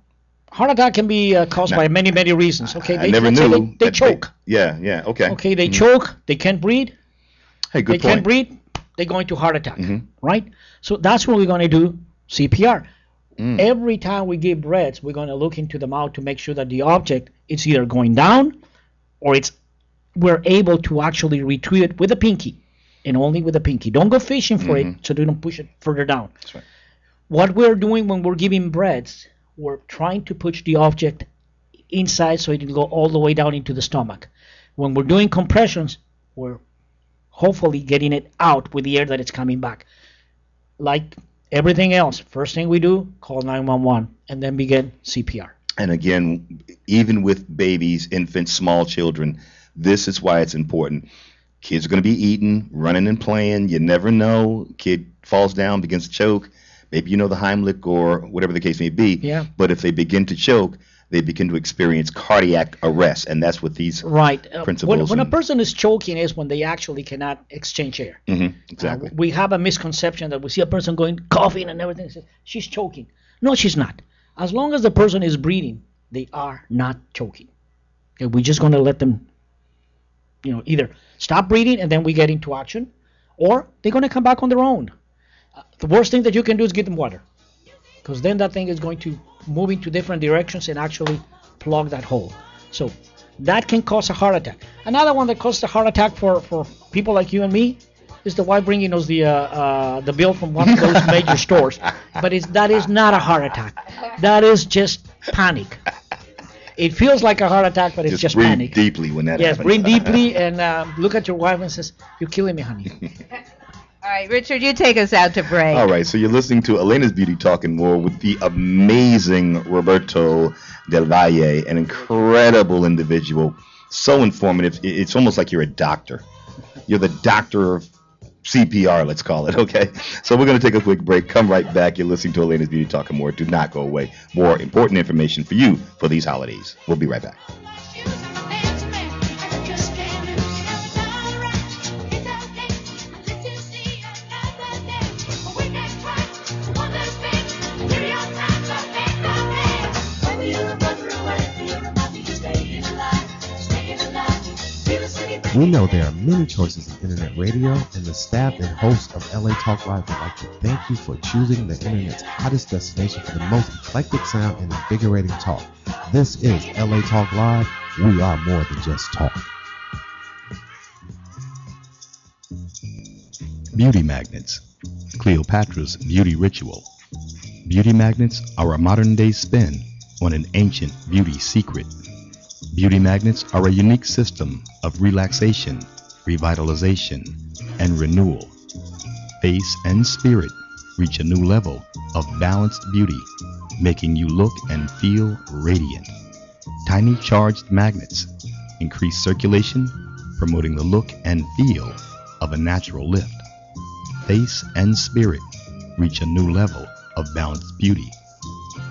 heart attack can be caused by many, many reasons. Okay. I never knew. They choke. Yeah. Okay. Okay. They choke. They can't breathe. Hey, good They point. can't breathe. They go into heart attack. Right. So that's what we're going to do. CPR. Every time we give breaths, we're going to look into the mouth to make sure that the object is either going down or we're able to actually retrieve it with a pinky, and only with a pinky. Don't go fishing for it so they don't push it further down. That's right. What we're doing when we're giving breaths, we're trying to push the object inside so it can go all the way down into the stomach. When we're doing compressions, we're hopefully getting it out with the air that it's coming back. Like everything else, first thing we do, call 911 and then begin CPR. And again, even with babies, infants, small children, This is why it's important. Kids are going to be eating, running and playing. You never know. Kid falls down, begins to choke. Maybe you know the Heimlich or whatever the case may be. Yeah. But if they begin to choke, they begin to experience cardiac arrest, and that's what these principles. When a person is choking is when they actually cannot exchange air. Exactly. We have a misconception that we see a person going coughing and everything. She's choking. No, she's not. As long as the person is breathing, they are not choking. Okay, we're just going to let them, either stop breathing and then we get into action, or they're going to come back on their own. The worst thing that you can do is give them water, because then that thing is going to move into different directions and actually plug that hole. So that can cause a heart attack. Another one that causes a heart attack for people like you and me is the wife bringing us the bill from one of those major stores. But that is not a heart attack. That is just panic. It feels like a heart attack, but it's just panic. Breathe deeply when that happens. Yes, breathe deeply and look at your wife and says, "You're killing me, honey." All right, Richard, you take us out to break. All right, so you're listening to Alayna's Beauty Talk and More with the amazing Roberto Del Valle, an incredible individual, so informative. It's almost like you're a doctor. You're the doctor of CPR, let's call it, okay? So we're going to take a quick break, come right back. You're listening to Alayna's Beauty Talk and More. Do not go away. More important information for you for these holidays. We'll be right back. We know there are many choices in internet radio, and the staff and host of LA Talk Live would like to thank you for choosing the internet's hottest destination for the most eclectic sound and invigorating talk. This is LA Talk Live. We are more than just talk. Beauty magnets. Cleopatra's beauty ritual. Beauty magnets are a modern-day spin on an ancient beauty secret. Beauty magnets are a unique system of relaxation, revitalization, and renewal. Face and spirit reach a new level of balanced beauty, making you look and feel radiant. Tiny charged magnets increase circulation, promoting the look and feel of a natural lift. Face and spirit reach a new level of balanced beauty.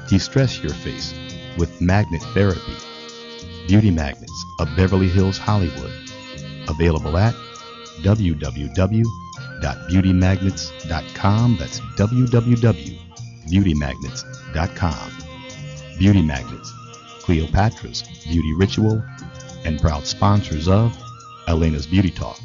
De-stress your face with magnet therapy. Beauty Magnets of Beverly Hills, Hollywood. Available at www.beautymagnets.com. That's www.beautymagnets.com. Beauty Magnets, Cleopatra's beauty ritual, and proud sponsors of Alayna's Beauty Talk.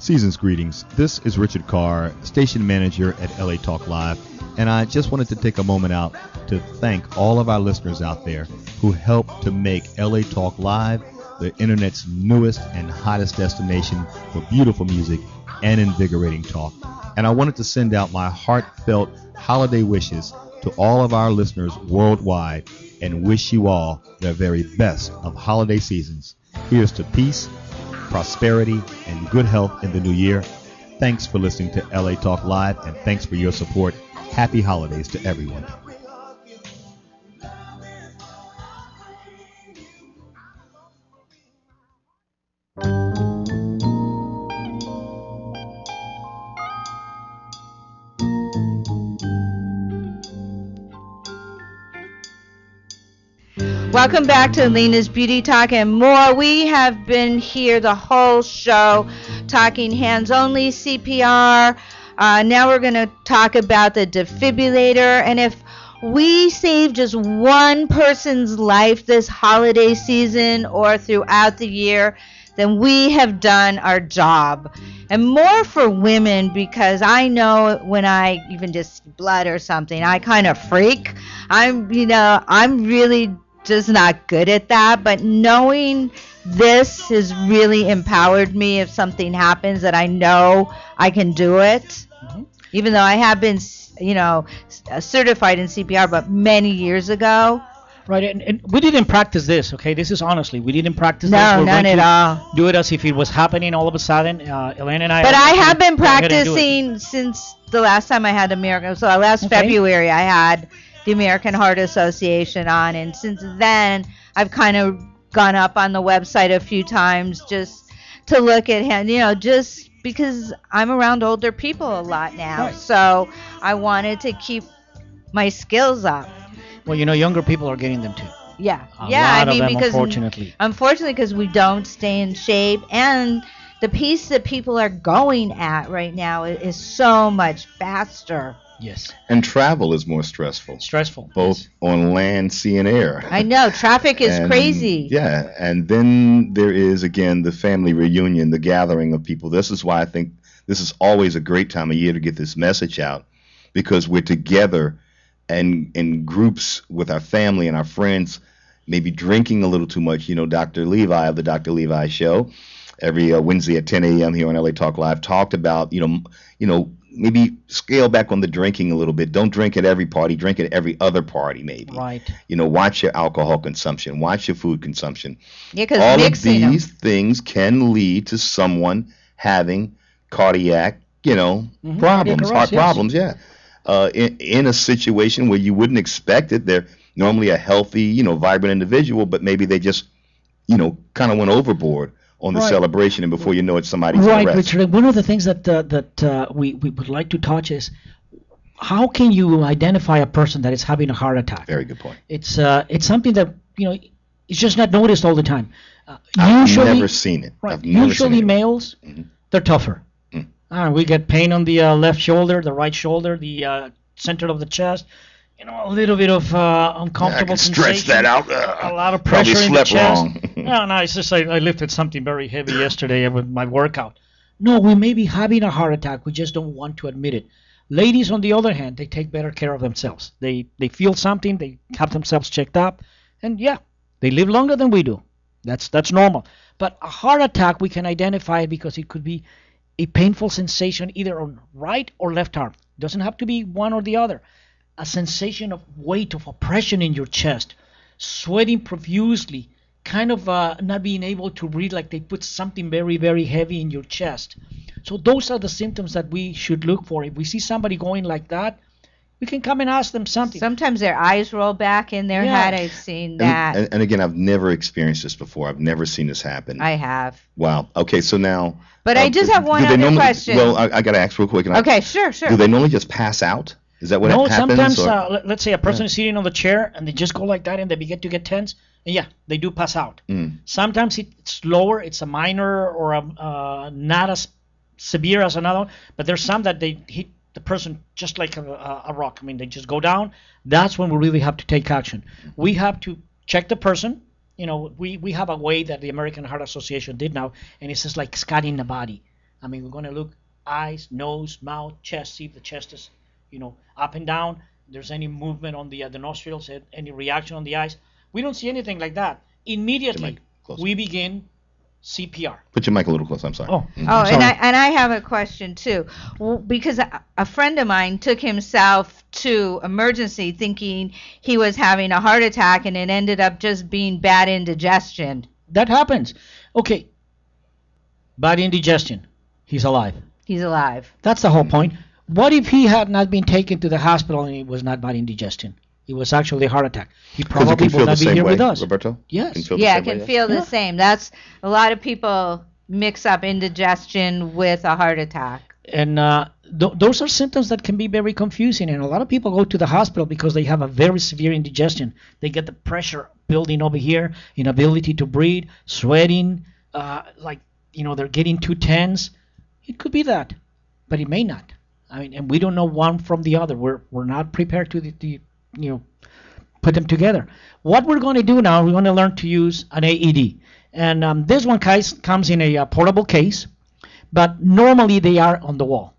Season's greetings. This is Richard Carr, station manager at LA Talk Live, and I just wanted to take a moment out to thank all of our listeners out there who helped to make LA Talk Live the internet's newest and hottest destination for beautiful music and invigorating talk. And I wanted to send out my heartfelt holiday wishes to all of our listeners worldwide and wish you all the very best of holiday seasons. Here's to peace, prosperity, and good health in the new year. Thanks for listening to LA Talk Live, and thanks for your support. Happy holidays to everyone. Welcome back to Alayna's Beauty Talk and More. We have been here the whole show talking Hands Only CPR. Now we're going to talk about the defibrillator. And if we save just one person's life this holiday season or throughout the year, then we have done our job. And more for women, because I know when I even just see blood or something, I kind of freak. I'm really just not good at that, but knowing this has really empowered me. If something happens, that I know I can do it. Mm-hmm. Even though I have been certified in CPR, but many years ago. Right, and we didn't practice this, okay? This is honestly, we didn't practice this. No, We're none going at to all. do it as if it was happening all of a sudden. Elaine and I. But are I going have to been go ahead and do it. practicing since the last time I had American. So last Okay. February I had the American Heart Association on, and since then I've kind of gone up on the website a few times just to look at him. Just because I'm around older people a lot now, Right. so I wanted to keep my skills up. Well, younger people are getting them too. Yeah, A yeah. lot I of mean, them, because unfortunately. because we don't stay in shape, and the pace that people are going at right now is so much faster. Yes. And travel is more stressful. Stressful. Both on land, sea, and air. I know traffic is And, crazy. Yeah, and then there is again the family reunion, the gathering of people. This is why I think this is always a great time of year to get this message out, because we're together and in groups with our family and our friends, maybe drinking a little too much. Dr. Levi of the Dr. Levi Show, every Wednesday at 10 a.m. here on LA Talk Live, talked about maybe scale back on the drinking a little bit. Don't drink at every party. Drink at every other party, maybe. Right. Watch your alcohol consumption. Watch your food consumption. Yeah, because All of mixing 'em. these things can lead to someone having cardiac, problems, Cardiac arrest, heart yes. problems. Yeah. In a situation where you wouldn't expect it, they're normally a healthy, vibrant individual, but maybe they just, kind of went overboard on the Right. celebration, and before you know it, somebody's Right, arrested. Richard. One of the things that we would like to touch is how can you identify a person that is having a heart attack? Very good point. It's something that it's just not noticed all the time. I've Usually, never seen it. right. I've never Usually seen it. males, they're tougher. We get pain on the left shoulder, the right shoulder, the center of the chest. A little bit of uncomfortable stretch sensation. that out. A lot of Probably pressure in the slept chest. wrong. No, it's just I lifted something very heavy yesterday with my workout. No, we may be having a heart attack. We just don't want to admit it. Ladies, on the other hand, they take better care of themselves. They feel something. They have themselves checked up, and yeah, they live longer than we do. That's normal. But a heart attack, we can identify it because it could be a painful sensation either on right or left arm. It doesn't have to be one or the other. A sensation of weight, of oppression in your chest, sweating profusely, kind of not being able to breathe, like they put something very, very heavy in your chest. So those are the symptoms that we should look for. If we see somebody going like that, we can come and ask them something. Sometimes their eyes roll back in their head. I've seen that. And again, I've never experienced this before. I've never seen this happen. I have. Wow. Okay, so now. But I just have one do they other normally- question. Well, I got to ask real quick. Okay, sure. Do they normally just pass out? Is that what No, happens? sometimes, let's say a person is sitting on the chair and they just go like that and they begin to get tense, and yeah, they do pass out. Sometimes it's lower, it's a minor or not as severe as another one, but there's some that they hit the person just like a rock. I mean, they just go down. That's when we really have to take action. We have to check the person. We have a way that the American Heart Association did now, and it's just like scanning the body. I mean, we're going to look eyes, nose, mouth, chest, see if the chest is up and down. If there's any movement on the nostrils, any reaction on the eyes. We don't see anything like that. Immediately, we begin CPR. Put your mic a little close. I'm sorry. Oh, and I have a question too, because a friend of mine took himself to emergency thinking he was having a heart attack, and it ended up just being bad indigestion. That happens. Okay. Bad indigestion. He's alive. He's alive. That's the whole point. What if he had not been taken to the hospital and it was not bad indigestion? It was actually a heart attack. He probably would not be here with us. Roberto? Yes. Yeah, can feel the same. That's a lot of people mix up indigestion with a heart attack. And those are symptoms that can be very confusing. And a lot of people go to the hospital because they have a very severe indigestion. They get the pressure building over here, inability to breathe, sweating, they're getting too tense. It could be that, but it may not. I mean, and we don't know one from the other. We're not prepared to put them together. What we're going to do now, we're going to learn to use an AED. And this one comes in a portable case, but normally they are on the wall.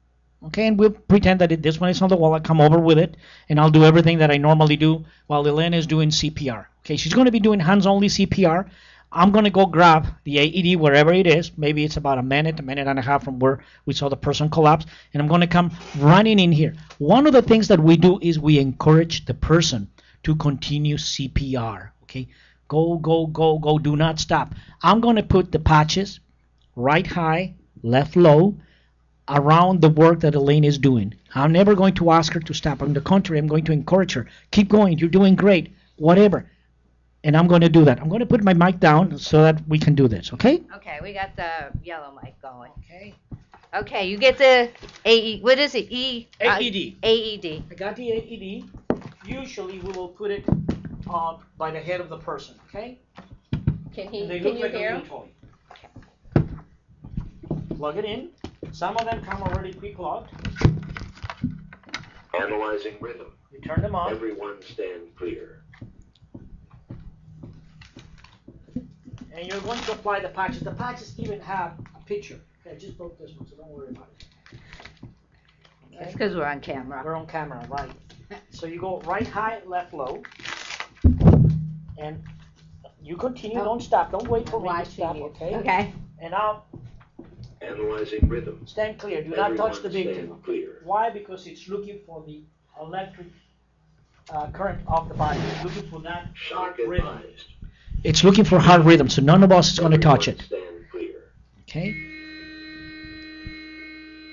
Okay, and we'll pretend that this one is on the wall. I'll come over with it, and I'll do everything that I normally do while Alayna is doing CPR. Okay, she's going to be doing Hands Only CPR. I'm going to go grab the AED wherever it is. Maybe it's about a minute and a half from where we saw the person collapse. And I'm going to come running in here. One of the things that we do is we encourage the person to continue CPR. Okay, go, go, go, go. Do not stop. I'm going to put the patches right high, left low, around the work that Alayna is doing. I'm never going to ask her to stop. On the contrary, I'm going to encourage her. Keep going. You're doing great. Whatever. And I'm going to do that. I'm going to put my mic down so that we can do this, okay? Okay, we got the yellow mic going. Okay, you get the what is it? AED. AED. I got the AED. Usually we will put it by the head of the person, okay? Can They you look like a hear little him? toy. Plug it in. Some of them come already pre-plugged. Analyzing rhythm. You turn them on. Everyone stand clear. And you're going to apply the patches. The patches even have a picture. Okay, I just broke this one, so don't worry about it. Okay? It's because we're on camera. We're on camera, right. So you go right high, left low. And you continue, don't stop. Don't wait for me to stop, okay? Okay. And now Analyzing rhythm. stand clear. Do not touch the Everyone victim. stand clear. Why? Because it's looking for the electric current of the body. It's looking for that heart Shock rhythm. advised. It's looking for heart rhythm, so none of us is going to touch it. Stand clear. Okay?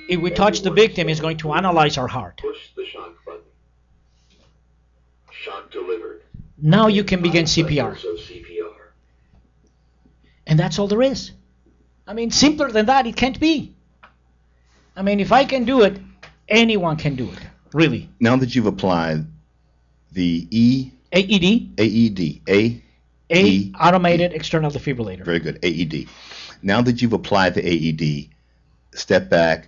If we touch the victim, it's going to analyze our heart. Push the shock button. Shock delivered. Now you can begin CPR. So CPR. And that's all there is. I mean, simpler than that, it can't be. I mean, if I can do it, anyone can do it. Really. Now that you've applied the AED. Automated external defibrillator. Very good. AED. Now that you've applied the AED, step back.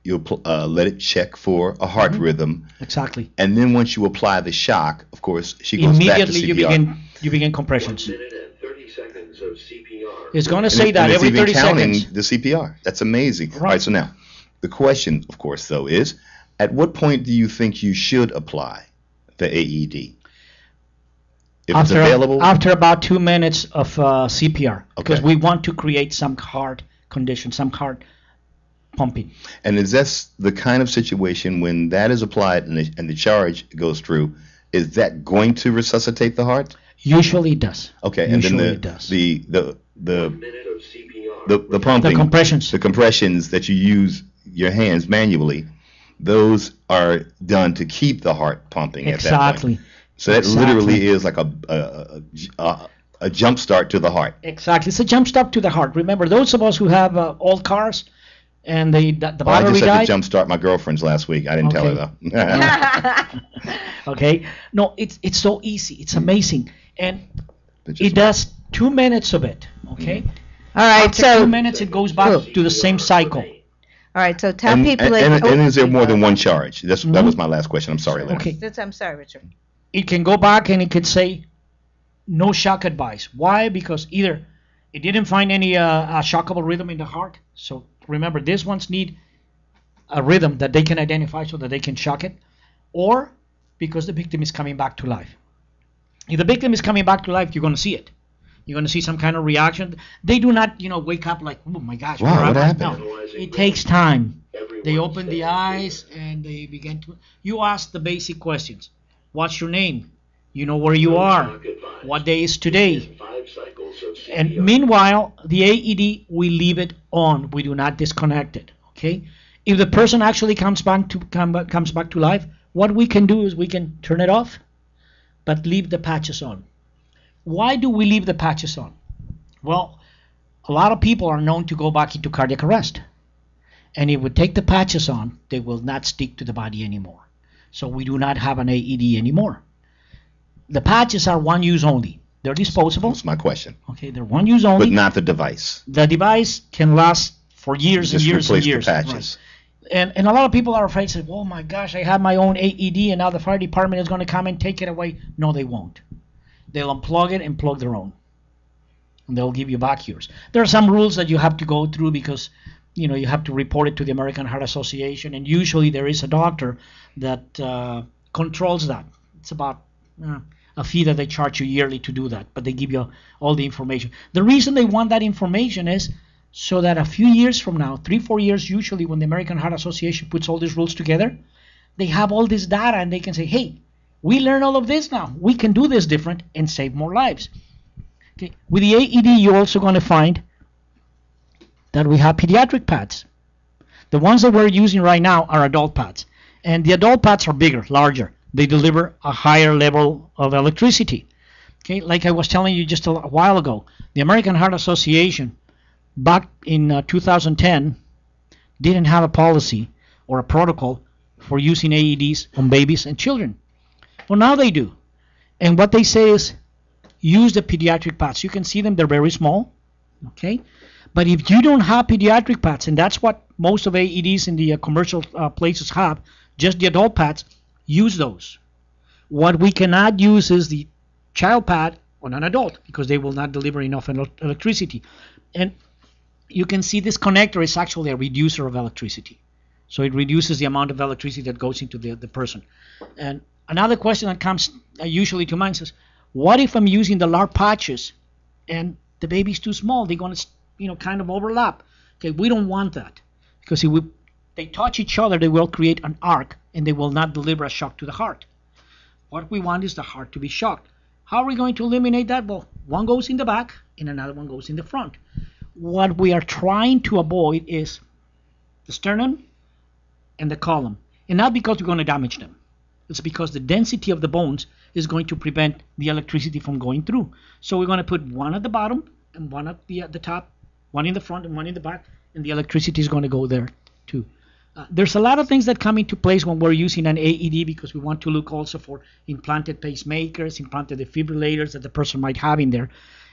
You'll let it check for a heart rhythm. Exactly. And then once you apply the shock, of course, she goes back to CPR. Immediately you begin compressions. 1 minute and 30 seconds of CPR. It's going to say that every 30 it's even counting seconds. the CPR. That's amazing. All right, so now, the question, of course, though, is at what point do you think you should apply the AED? If it's available? After about 2 minutes of CPR. Because we want to create some heart condition, some heart pumping. And is that the kind of situation when that is applied and the charge goes through, is that going to resuscitate the heart? Usually it does. Okay, Usually and then it does. the pumping, the compressions that you use your hands manually, those are done to keep the heart pumping at that Exactly. point. So that literally is like a jump start to the heart. Exactly. It's a jump start to the heart. Remember, those of us who have old cars and the battery I just had died. to jump start my girlfriend's last week. I didn't tell her though. Okay. No, it's so easy. It's amazing. And it does 2 minutes of it. Okay. All right. After So 2 minutes, it goes back to the same cycle. All right. So tell and, people. and is there more than one charge? That was my last question. I'm sorry, Lynn. Okay. I'm sorry, Richard. It can go back and it could say no shock advice. Why? Because either it didn't find any shockable rhythm in the heart. So remember, these ones need a rhythm that they can identify so that they can shock it, or because the victim is coming back to life. If the victim is coming back to life, you're going to see it. You're going to see some kind of reaction. They do not, wake up like, oh my gosh, wow, what happened? No, it takes time. They open the eyes and they begin to. You ask the basic questions. What's your name? You know where you are. What day is today? And meanwhile, the AED, we leave it on. We do not disconnect it. Okay. If the person actually comes back to life, what we can do is we can turn it off, but leave the patches on. Why do we leave the patches on? Well, a lot of people are known to go back into cardiac arrest. And if we take the patches on, they will not stick to the body anymore. So we do not have an AED anymore. The patches are one use only. They're disposable. That's my question. Okay, they're one use only. But not the device. The device can last for years and years and years. Just replace the patches. Right. And a lot of people are afraid, say, oh my gosh, I have my own AED and now the fire department is going to come and take it away. No, they won't. They'll unplug it and plug their own. And they'll give you back yours. There are some rules that you have to go through because you have to report it to the American Heart Association, and usually there is a doctor that controls that. It's about a fee that they charge you yearly to do that, but they give you all the information. The reason they want that information is so that a few years from now, 3-4 years usually, when the American Heart Association puts all these rules together, they have all this data and they can say, hey, We learn all of this now. We can do this different and save more lives. Okay. With the AED, you're also going to find that we have pediatric pads. The ones that we're using right now are adult pads. And the adult pads are bigger, larger. They deliver a higher level of electricity. Okay, like I was telling you just a while ago, the American Heart Association back in 2010 didn't have a policy or a protocol for using AEDs on babies and children. Well, now they do. And what they say is use the pediatric pads. You can see them, they're very small. Okay? But if you don't have pediatric pads, and that's what most of AEDs in the commercial places have, just the adult pads, use those. What we cannot use is the child pad on an adult because they will not deliver enough electricity. And you can see this connector is actually a reducer of electricity. So it reduces the amount of electricity that goes into the person. And another question that comes usually to mind is, what if I'm using the large patches and the baby's too small? They're going to kind of overlap. Okay, we don't want that because if they touch each other, they will create an arc and they will not deliver a shock to the heart. What we want is the heart to be shocked. How are we going to eliminate that? Well, one goes in the back and another one goes in the front. What we are trying to avoid is the sternum and the column. And not because we're going to damage them. It's because the density of the bones is going to prevent the electricity from going through. So we're going to put one at the bottom and one at the top, one in the front and one in the back, and the electricity is going to go there too. There's a lot of things that come into place when we're using an AED because we want to look also for implanted pacemakers, implanted defibrillators that the person might have in there.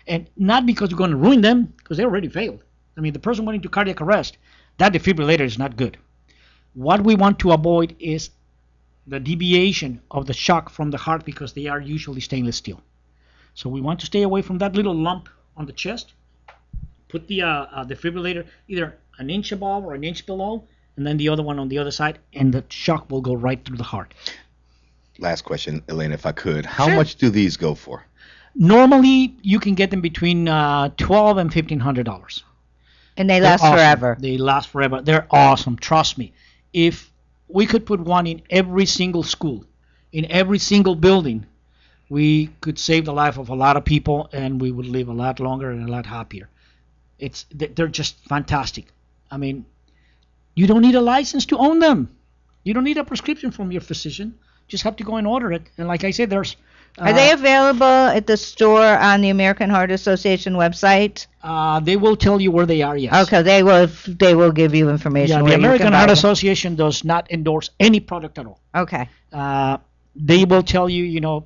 And not because we're going to ruin them, because they already failed. I mean, the person went into cardiac arrest. That defibrillator is not good. What we want to avoid is the deviation of the shock from the heart because they are usually stainless steel. So we want to stay away from that little lump on the chest. Put the defibrillator either an inch above or an inch below, and then the other one on the other side, and the shock will go right through the heart. Last question, Alayna, if I could. How Sure. much do these go for? Normally, you can get them between $1,200 and $1,500. And they They're last awesome. forever. They last forever. They're awesome. Trust me. If we could put one in every single school, in every single building, we could save the life of a lot of people, and we would live a lot longer and a lot happier. They're just fantastic. I mean, you don't need a license to own them. You don't need a prescription from your physician. Just have to go and order it. And like I said, there's Are they available at the store on the American Heart Association website? They will tell you where they are, yes. Okay, they will give you information. Yeah, where the you American can buy Heart them. Association does not endorse any product at all. Okay. They will tell you,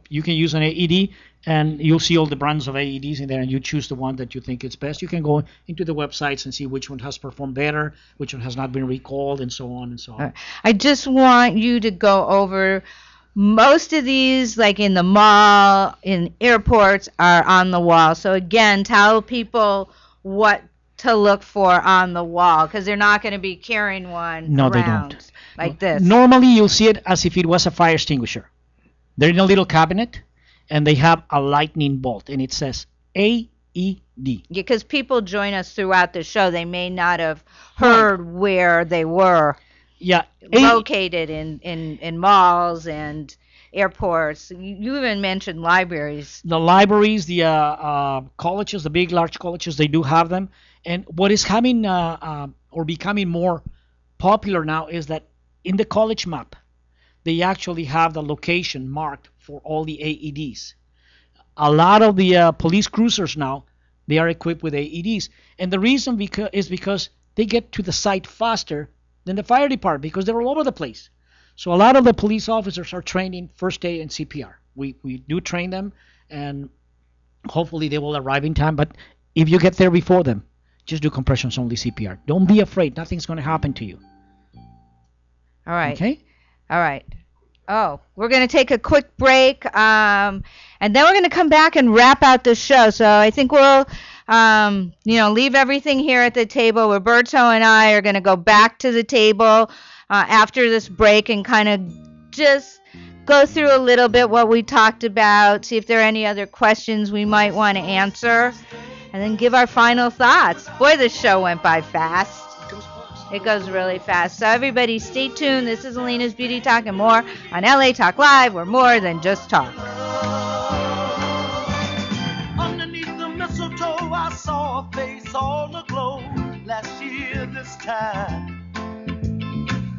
you can use an AED, and you'll see all the brands of AEDs in there, and you choose the one that you think is best. You can go into the websites and see which one has performed better, which one has not been recalled, and so on and so on. All right. I just want you to go over most of these, like in the mall, in airports, are on the wall. So again, tell people what to look for on the wall, because they're not going to be carrying one No, they around don't. like this. Normally, you'll see it as if it was a fire extinguisher. They're in a little cabinet, and they have a lightning bolt, and it says AED. Because people join us throughout the show, they may not have heard where they were located in malls and airports. You even mentioned libraries. The libraries, the colleges, the big, large colleges, they do have them. And what is having or becoming more popular now is that in the college map, they actually have the location marked for all the AEDs. A lot of the police cruisers now, they are equipped with AEDs. And the reason is because they get to the site faster than the fire department because they're all over the place. So a lot of the police officers are trained in first aid and CPR. We do train them, and hopefully they will arrive in time. But if you get there before them, just do compressions only CPR. Don't be afraid. Nothing's going to happen to you. All right. Okay? All right. Oh, we're going to take a quick break, and then we're going to come back and wrap out the show. So I think we'll, leave everything here at the table. Roberto and I are going to go back to the table after this break and kind of just go through a little bit what we talked about, see if there are any other questions we might want to answer, and then give our final thoughts. Boy, this show went by fast. It goes really fast. So everybody stay tuned. This is Alayna's Beauty Talk and more on LA Talk Live. We're more than just talk. Underneath the mistletoe, I saw a face all aglow last year this time.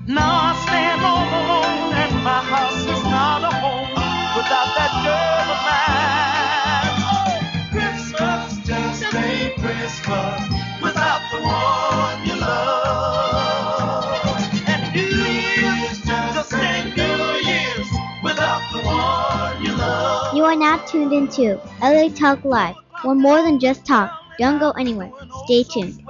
Now I stand all alone, and my house is not a home without that girl of mine. Oh, Christmas just ain't Christmas without the one you love. And New Year's just ain't New Year's without the one you love. You are now tuned into LA Talk Live. We're more than just talk. Don't go anywhere. Stay tuned.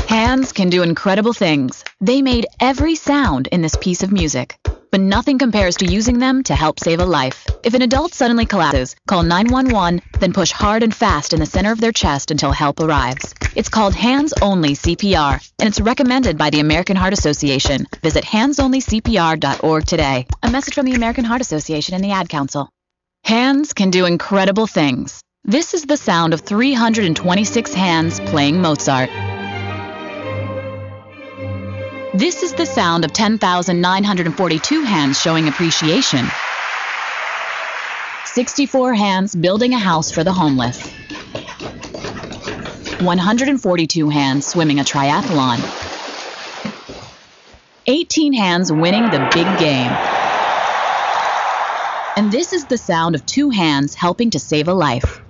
Hands can do incredible things. They made every sound in this piece of music. But nothing compares to using them to help save a life. If an adult suddenly collapses, call 911, then push hard and fast in the center of their chest until help arrives. It's called Hands Only CPR, and it's recommended by the American Heart Association. Visit handsonlycpr.org today. A message from the American Heart Association and the Ad Council. Hands can do incredible things. This is the sound of 326 hands playing Mozart. This is the sound of 10,942 hands showing appreciation. 64 hands building a house for the homeless. 142 hands swimming a triathlon. 18 hands winning the big game. And this is the sound of 2 hands helping to save a life.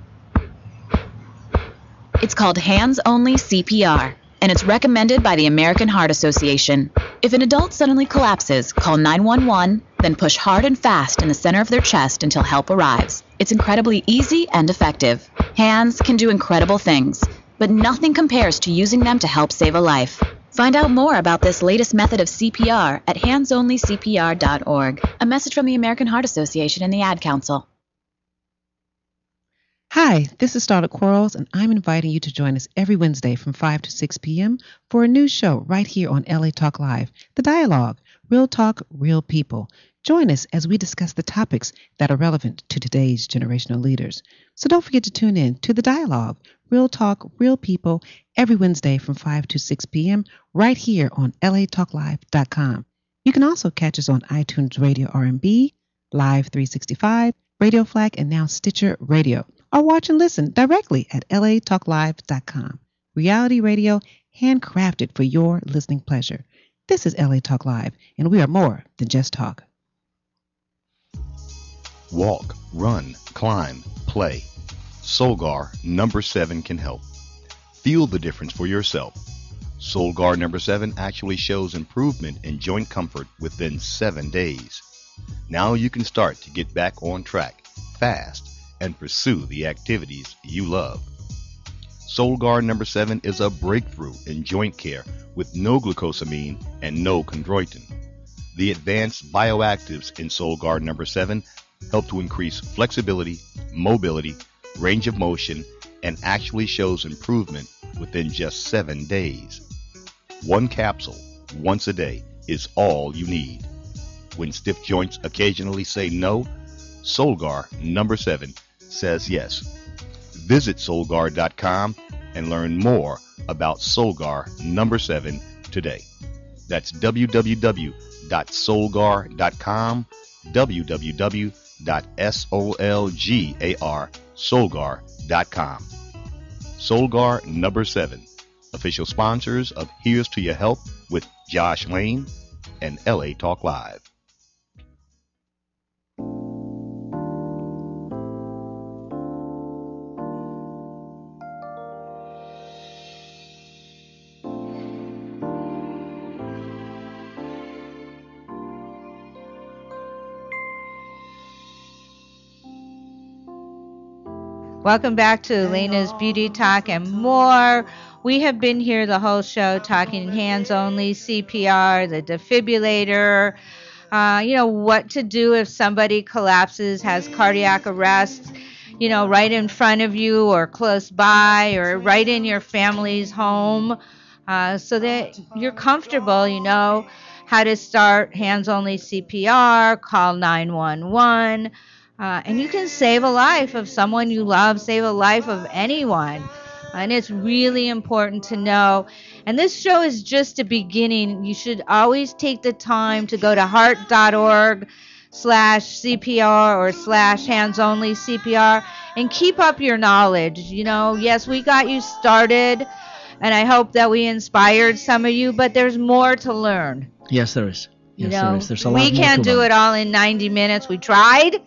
It's called Hands Only CPR, and it's recommended by the American Heart Association. If an adult suddenly collapses, call 911, then push hard and fast in the center of their chest until help arrives. It's incredibly easy and effective. Hands can do incredible things, but nothing compares to using them to help save a life. Find out more about this latest method of CPR at handsonlycpr.org. A message from the American Heart Association and the Ad Council. Hi, this is Starlet Quarles, and I'm inviting you to join us every Wednesday from 5 to 6 p.m. for a new show right here on LA Talk Live, The Dialogue, Real Talk, Real People. Join us as we discuss the topics that are relevant to today's generational leaders. So don't forget to tune in to The Dialogue, Real Talk, Real People, every Wednesday from 5 to 6 p.m. right here on latalklive.com. You can also catch us on iTunes Radio R&B, Live 365, Radio Flag, and now Stitcher Radio. Or watch and listen directly at latalklive.com. Reality radio handcrafted for your listening pleasure. This is LA Talk Live, and we are more than just talk. Walk, run, climb, play. Solgar number 7 can help. Feel the difference for yourself. Solgar number 7 actually shows improvement in joint comfort within 7 days. Now you can start to get back on track fast and pursue the activities you love. Solgar number 7 is a breakthrough in joint care with no glucosamine and no chondroitin. The advanced bioactives in Solgar number 7 help to increase flexibility, mobility, range of motion, and actually shows improvement within just 7 days. 1 capsule once a day is all you need. When stiff joints occasionally say no, Solgar number 7 says yes. Visit Solgar.com and learn more about Solgar number 7 today. That's www.solgar.com, www.solgar.com. Solgar number 7, official sponsors of Here's to Your Help with Josh Lane and LA Talk Live. Welcome back to Alayna's Beauty Talk and more. We have been here the whole show talking hands only, CPR, the defibrillator, what to do if somebody collapses, has cardiac arrest, right in front of you or close by or right in your family's home, so that you're comfortable, how to start hands only CPR, call 911. And you can save a life of someone you love, save a life of anyone. And it's really important to know. And this show is just a beginning. You should always take the time to go to heart.org/CPR or /Hands Only CPR and keep up your knowledge. Yes, we got you started, and I hope that we inspired some of you, but there's more to learn. Yes, there is. You Yes, know, there is. There's a lot we more can't to do learn. it all in 90 minutes. We tried,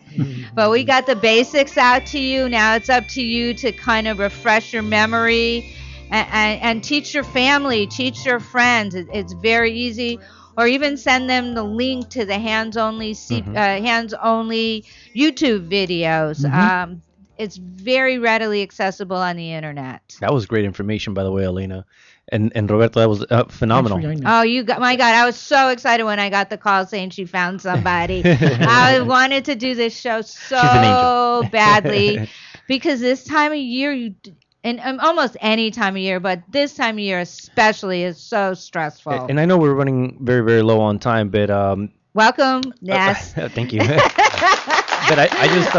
but we got the basics out to you. Now it's up to you to kind of refresh your memory and teach your family, teach your friends. It's very easy. Or even send them the link to the Hands Only Hands Only YouTube videos. It's very readily accessible on the internet. That was great information, by the way, Alayna. And Roberto, that was phenomenal. Oh, my God, I was so excited when I got the call saying she found somebody. I wanted to do this show so badly because this time of year, and almost any time of year, but this time of year especially is so stressful. And I know we're running very, very low on time, but welcome, yes. Thank you. But I just,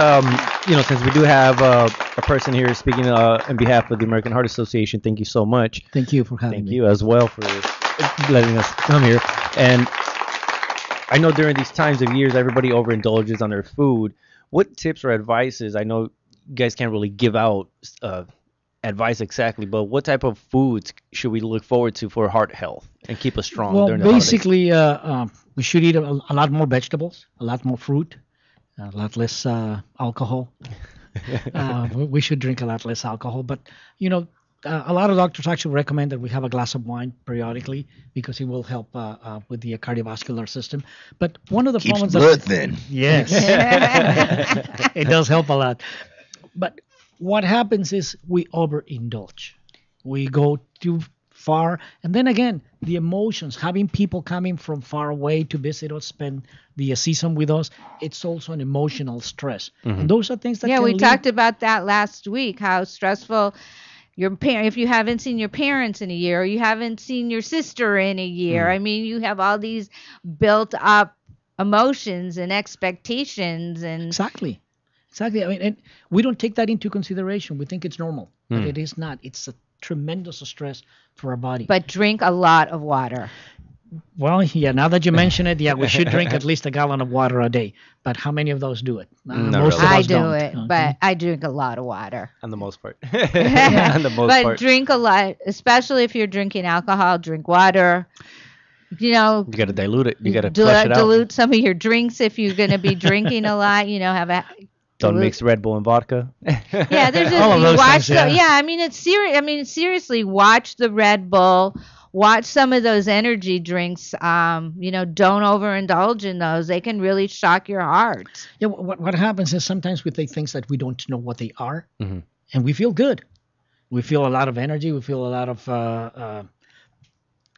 since we do have a person here speaking on behalf of the American Heart Association, thank you so much. Thank you for having me. Thank you as well for letting us come here. And I know during these times of years, everybody overindulges on their food. What tips or advices? I know you guys can't really give out advice exactly, but what type of foods should we look forward to for heart health and keep us strong Well, during the holidays? basically, we should eat a lot more vegetables, a lot more fruit, a lot less alcohol. We should drink a lot less alcohol. But, a lot of doctors actually recommend that we have a glass of wine periodically because it will help with the cardiovascular system. But one of the Keeps problems blood thin. Yes. It does help a lot. But what happens is we overindulge. We go too far. And then again, the emotions, having people coming from far away to visit us, spend the season with us, it's also an emotional stress. And those are things that can we lead- talked about that last week, how stressful if you haven't seen your parents in a year, or you haven't seen your sister in a year. I mean, you have all these built up emotions and expectations and Exactly. I mean, and we don't take that into consideration. We think it's normal, but it is not. It's a tremendous stress for our body. But drink a lot of water. Well, yeah, now that you mention it, yeah, we should drink at least a gallon of water a day. But how many of those do it? Most of us I do don't. it, but I drink a lot of water. On the most part. But drink a lot, especially if you're drinking alcohol, drink water. You got to dilute it. You got to flush it out. Dilute some of your drinks if you're going to be drinking a lot. Don't mix Red Bull and vodka. Yeah, there's All of those watch things, yeah. I mean, it's serious. I mean, seriously, watch the Red Bull. Watch some of those energy drinks. Don't overindulge in those. They can really shock your heart. Yeah, what happens is sometimes we take things that we don't know what they are, and we feel good. We feel a lot of energy. We feel a lot of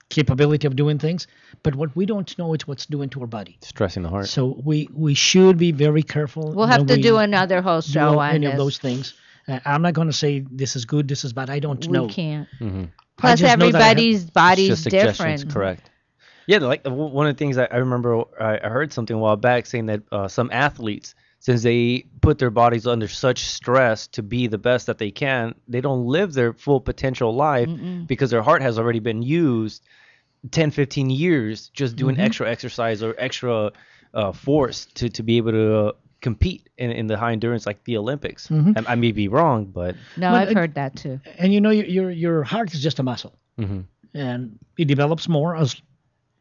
capability of doing things. But what we don't know is what's doing to our body. Stressing the heart. So we should be very careful. We'll have to do another whole show on any this. of those things. I'm not going to say this is good, this is bad. I don't know. We can't. I Plus, just know that I have- everybody's body's Just suggestions, different. correct. Yeah, like one of the things I remember, I heard something a while back saying that some athletes, since they put their bodies under such stress to be the best that they can, they don't live their full potential life because their heart has already been used 10, 15 years just doing extra exercise or extra force to be able to compete in the high endurance like the Olympics. I may be wrong, but No, But I've heard that too. And your heart is just a muscle, and it develops more as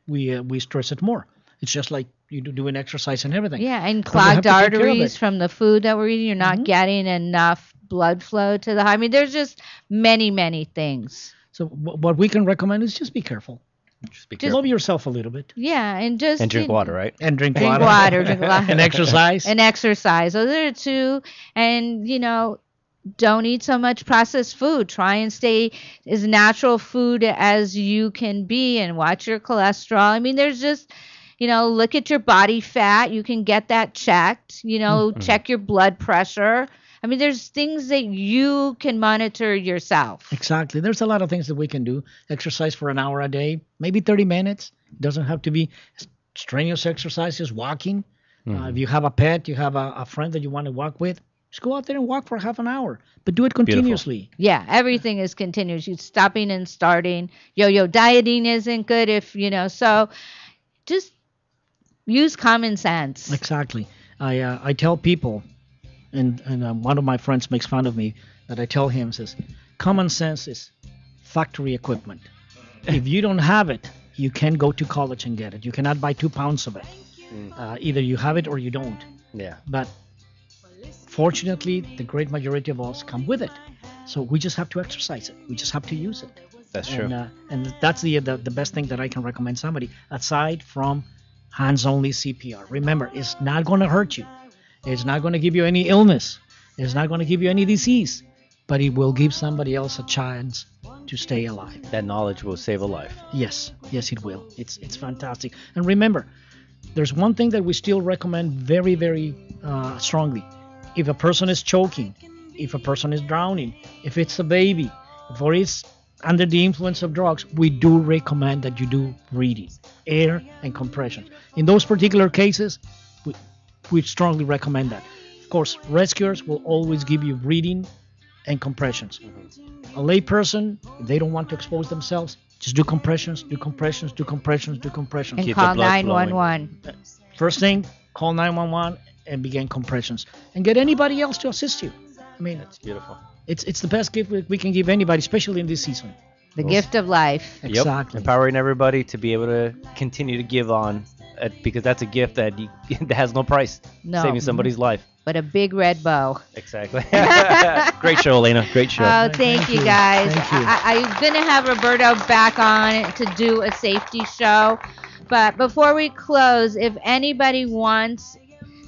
we stress it more. It's just like you doing exercise and everything. Yeah, and But we have clogged to take care of arteries it. from the food that we're eating. You're not getting enough blood flow to the heart. I mean, there's just many, many things. So what we can recommend is just be careful. just be Just careful. love yourself a little bit. Yeah, and just And drink water, right? And drink drink water. water, drink a lot, And exercise. and exercise. Those are the two. And don't eat so much processed food. Try and stay as natural food as you can be, and watch your cholesterol. I mean, there's just look at your body fat. You can get that checked. Check your blood pressure. I mean, there's things that you can monitor yourself. Exactly. There's a lot of things that we can do. Exercise for an hour a day, maybe 30 minutes. It doesn't have to be strenuous exercises, walking. If you have a pet, you have a friend that you want to walk with, just go out there and walk for half an hour, but do it continuously. Yeah, everything is continuous. You stopping and starting. Yo-yo dieting isn't good so just use common sense. Exactly. I tell people, and one of my friends makes fun of me, that I tell him, says, common sense is factory equipment. If you don't have it, you can go to college and get it. You cannot buy 2 pounds of it. Either you have it or you don't. Yeah. But fortunately, the great majority of us come with it. So we just have to exercise it. We just have to use it. That's true. And that's the best thing that I can recommend somebody, aside from Hands Only CPR. Remember, it's not going to hurt you. It's not going to give you any illness. It's not going to give you any disease. But it will give somebody else a chance to stay alive. That knowledge will save a life. Yes, it will. It's fantastic. And remember, there's one thing that we still recommend very, very strongly. If a person is choking, if a person is drowning, if it's a baby, if it's under the influence of drugs, we do recommend that you do breathing, air, and compressions. In those particular cases, we strongly recommend that. Of course, rescuers will always give you breathing and compressions. A lay person, if they don't want to expose themselves, just do compressions, do compressions, do compressions, do compressions. And call 911. First thing, call 911 and begin compressions. And get anybody else to assist you. I mean, that's beautiful. It's the best gift we can give anybody, especially in this season. The gift of life. Exactly. Yep. Empowering everybody to be able to continue to give on, because that's a gift that has no price. No. Saving somebody's life. But a big red bow. Exactly. Great show, Alayna. Great show. Oh, thank you guys. Thank you. I'm going to have Roberto back on to do a safety show. But before we close, if anybody wants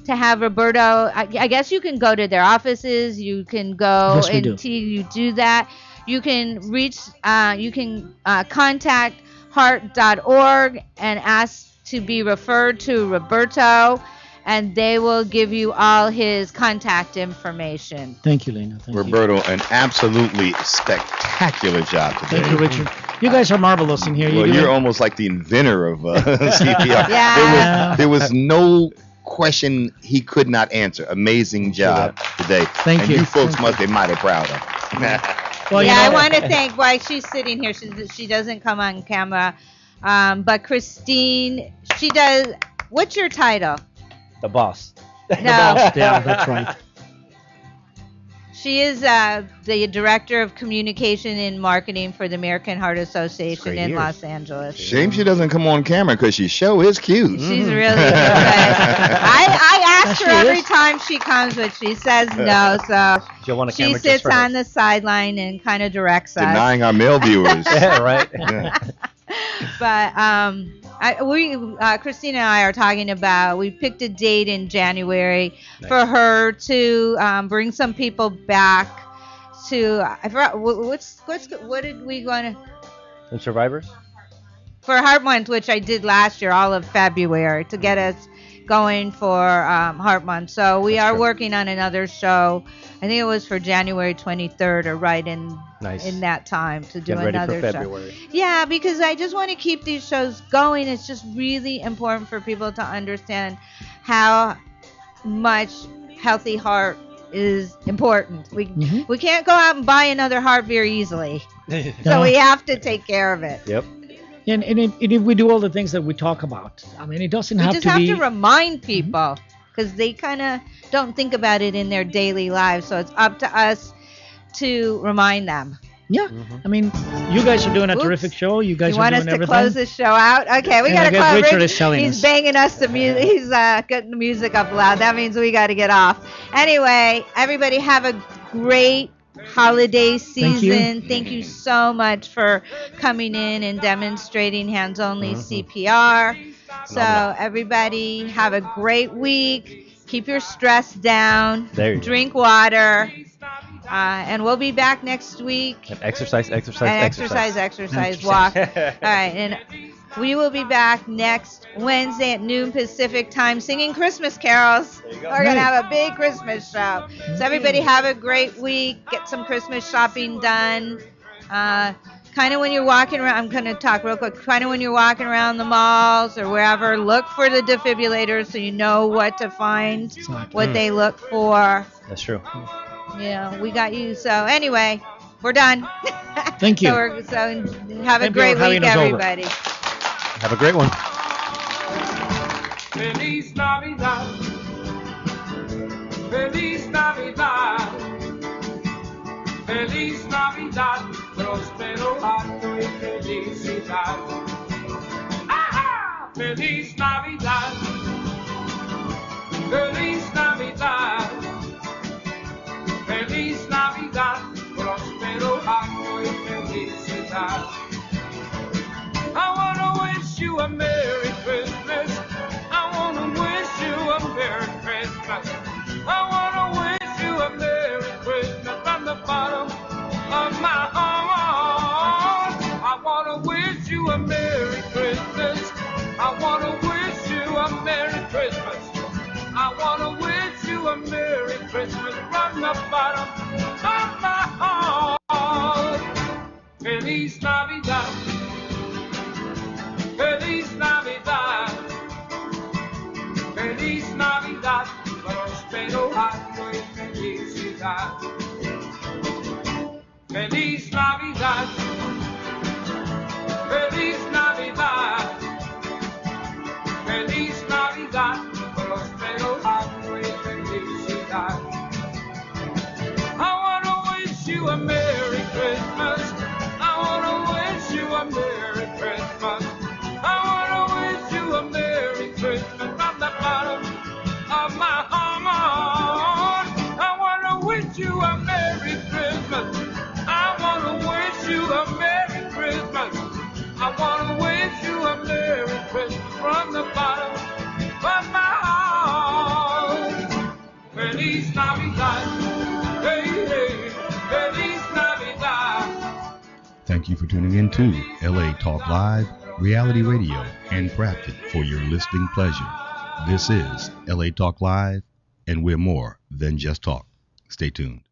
to have Roberto, I guess you can go to their offices. You can go you do that. You can reach, contact heart.org and ask to be referred to Roberto, and they will give you all his contact information. Thank you, Lena. Thank Roberto, an absolutely spectacular job today. Thank you, Richard. You guys are marvelous in here. Well, you're almost like the inventor of CPR. Yeah. There was no question he could not answer. Amazing job today. Thank you. You folks must be mighty proud of him. Well, I want to thank why she's sitting here. She doesn't come on camera, but Christine, she does. What's your title? The boss. No. Yeah, that's right. She is the director of communication and marketing for the American Heart Association in Los Angeles. Shame she doesn't come on camera because she sure is cute. She's really good. I ask her every time she comes, but she says no. So she sits on the sideline and kind of directs us. Denying our male viewers. Yeah, right. Yeah. But Christina and I are talking about, we picked a date in January for her to bring some people back to, I forgot, what did we go to? Some survivors? For Heart Month, which I did last year, all of February, to get us going for Heart Month. So we are working on another show. I think it was for January 23rd or right in that time to do another show. Yeah, because I just want to keep these shows going. It's just really important for people to understand how much healthy heart is important. We can't go out and buy another heart very easily. So we have to take care of it. Yep. And if we do all the things that we talk about, I mean, it doesn't have to be... We just have to remind people because they kind of don't think about it in their daily lives. So it's up to us to remind them. Yeah. I mean, you guys are doing a terrific show. You guys are doing everything. You want us to close this show out? Okay, we got to close. Richard is telling He's us. banging us to music. He's getting the music up loud. That means we got to get off. Anyway, everybody have a great holiday season. Thank you so much for coming in and demonstrating Hands Only CPR. So everybody have a great week. Keep your stress down. Drink water. And we'll be back next week. And exercise. Walk. All right. And we will be back next Wednesday at noon Pacific time singing Christmas carols. We're going to have a big Christmas show. So everybody have a great week. Get some Christmas shopping done. kind of when you're walking around, I'm going to talk real quick, kind of when you're walking around the malls or wherever, look for the defibrillators so you know what to find, what they look for. That's true. We got you. So anyway, we're done. Thank you. So have a great week, everybody. Have a great one. Feliz Navidad. Feliz Navidad. Feliz Navidad. Próspero año y felicidad. ¡Ah! Feliz Navidad. Feliz Navidad. Feliz Navidad. Próspero año y felicidad. I wanna wish you a Merry Christmas. I wanna wish you a Merry Christmas. I wanna wish you a Merry Christmas from the bottom of my heart. I wanna wish you a Merry Christmas. I wanna wish you a Merry Christmas. I wanna wish you a Merry Christmas from the bottom of my heart. Feliz Navidad. Feliz Navidad, Feliz Navidad, próspero año y felicidad. Feliz Navidad, Feliz Navidad, Feliz Navidad, próspero año y felicidad. I wanna wish you a Merry Christmas. I wanna wish you a Merry Christmas. I wanna wish you a Merry Christmas from the bottom of my heart. I wanna wish you a Merry Christmas. I wanna wish you a Merry Christmas. I wanna wish you a Merry Christmas from the bottom of my heart. Feliz Navidad. Hey, hey, Feliz Navidad. Thank you for tuning in to LA Talk Live, reality radio, handcrafted for your listening pleasure. This is LA Talk Live, and we're more than just talk. Stay tuned.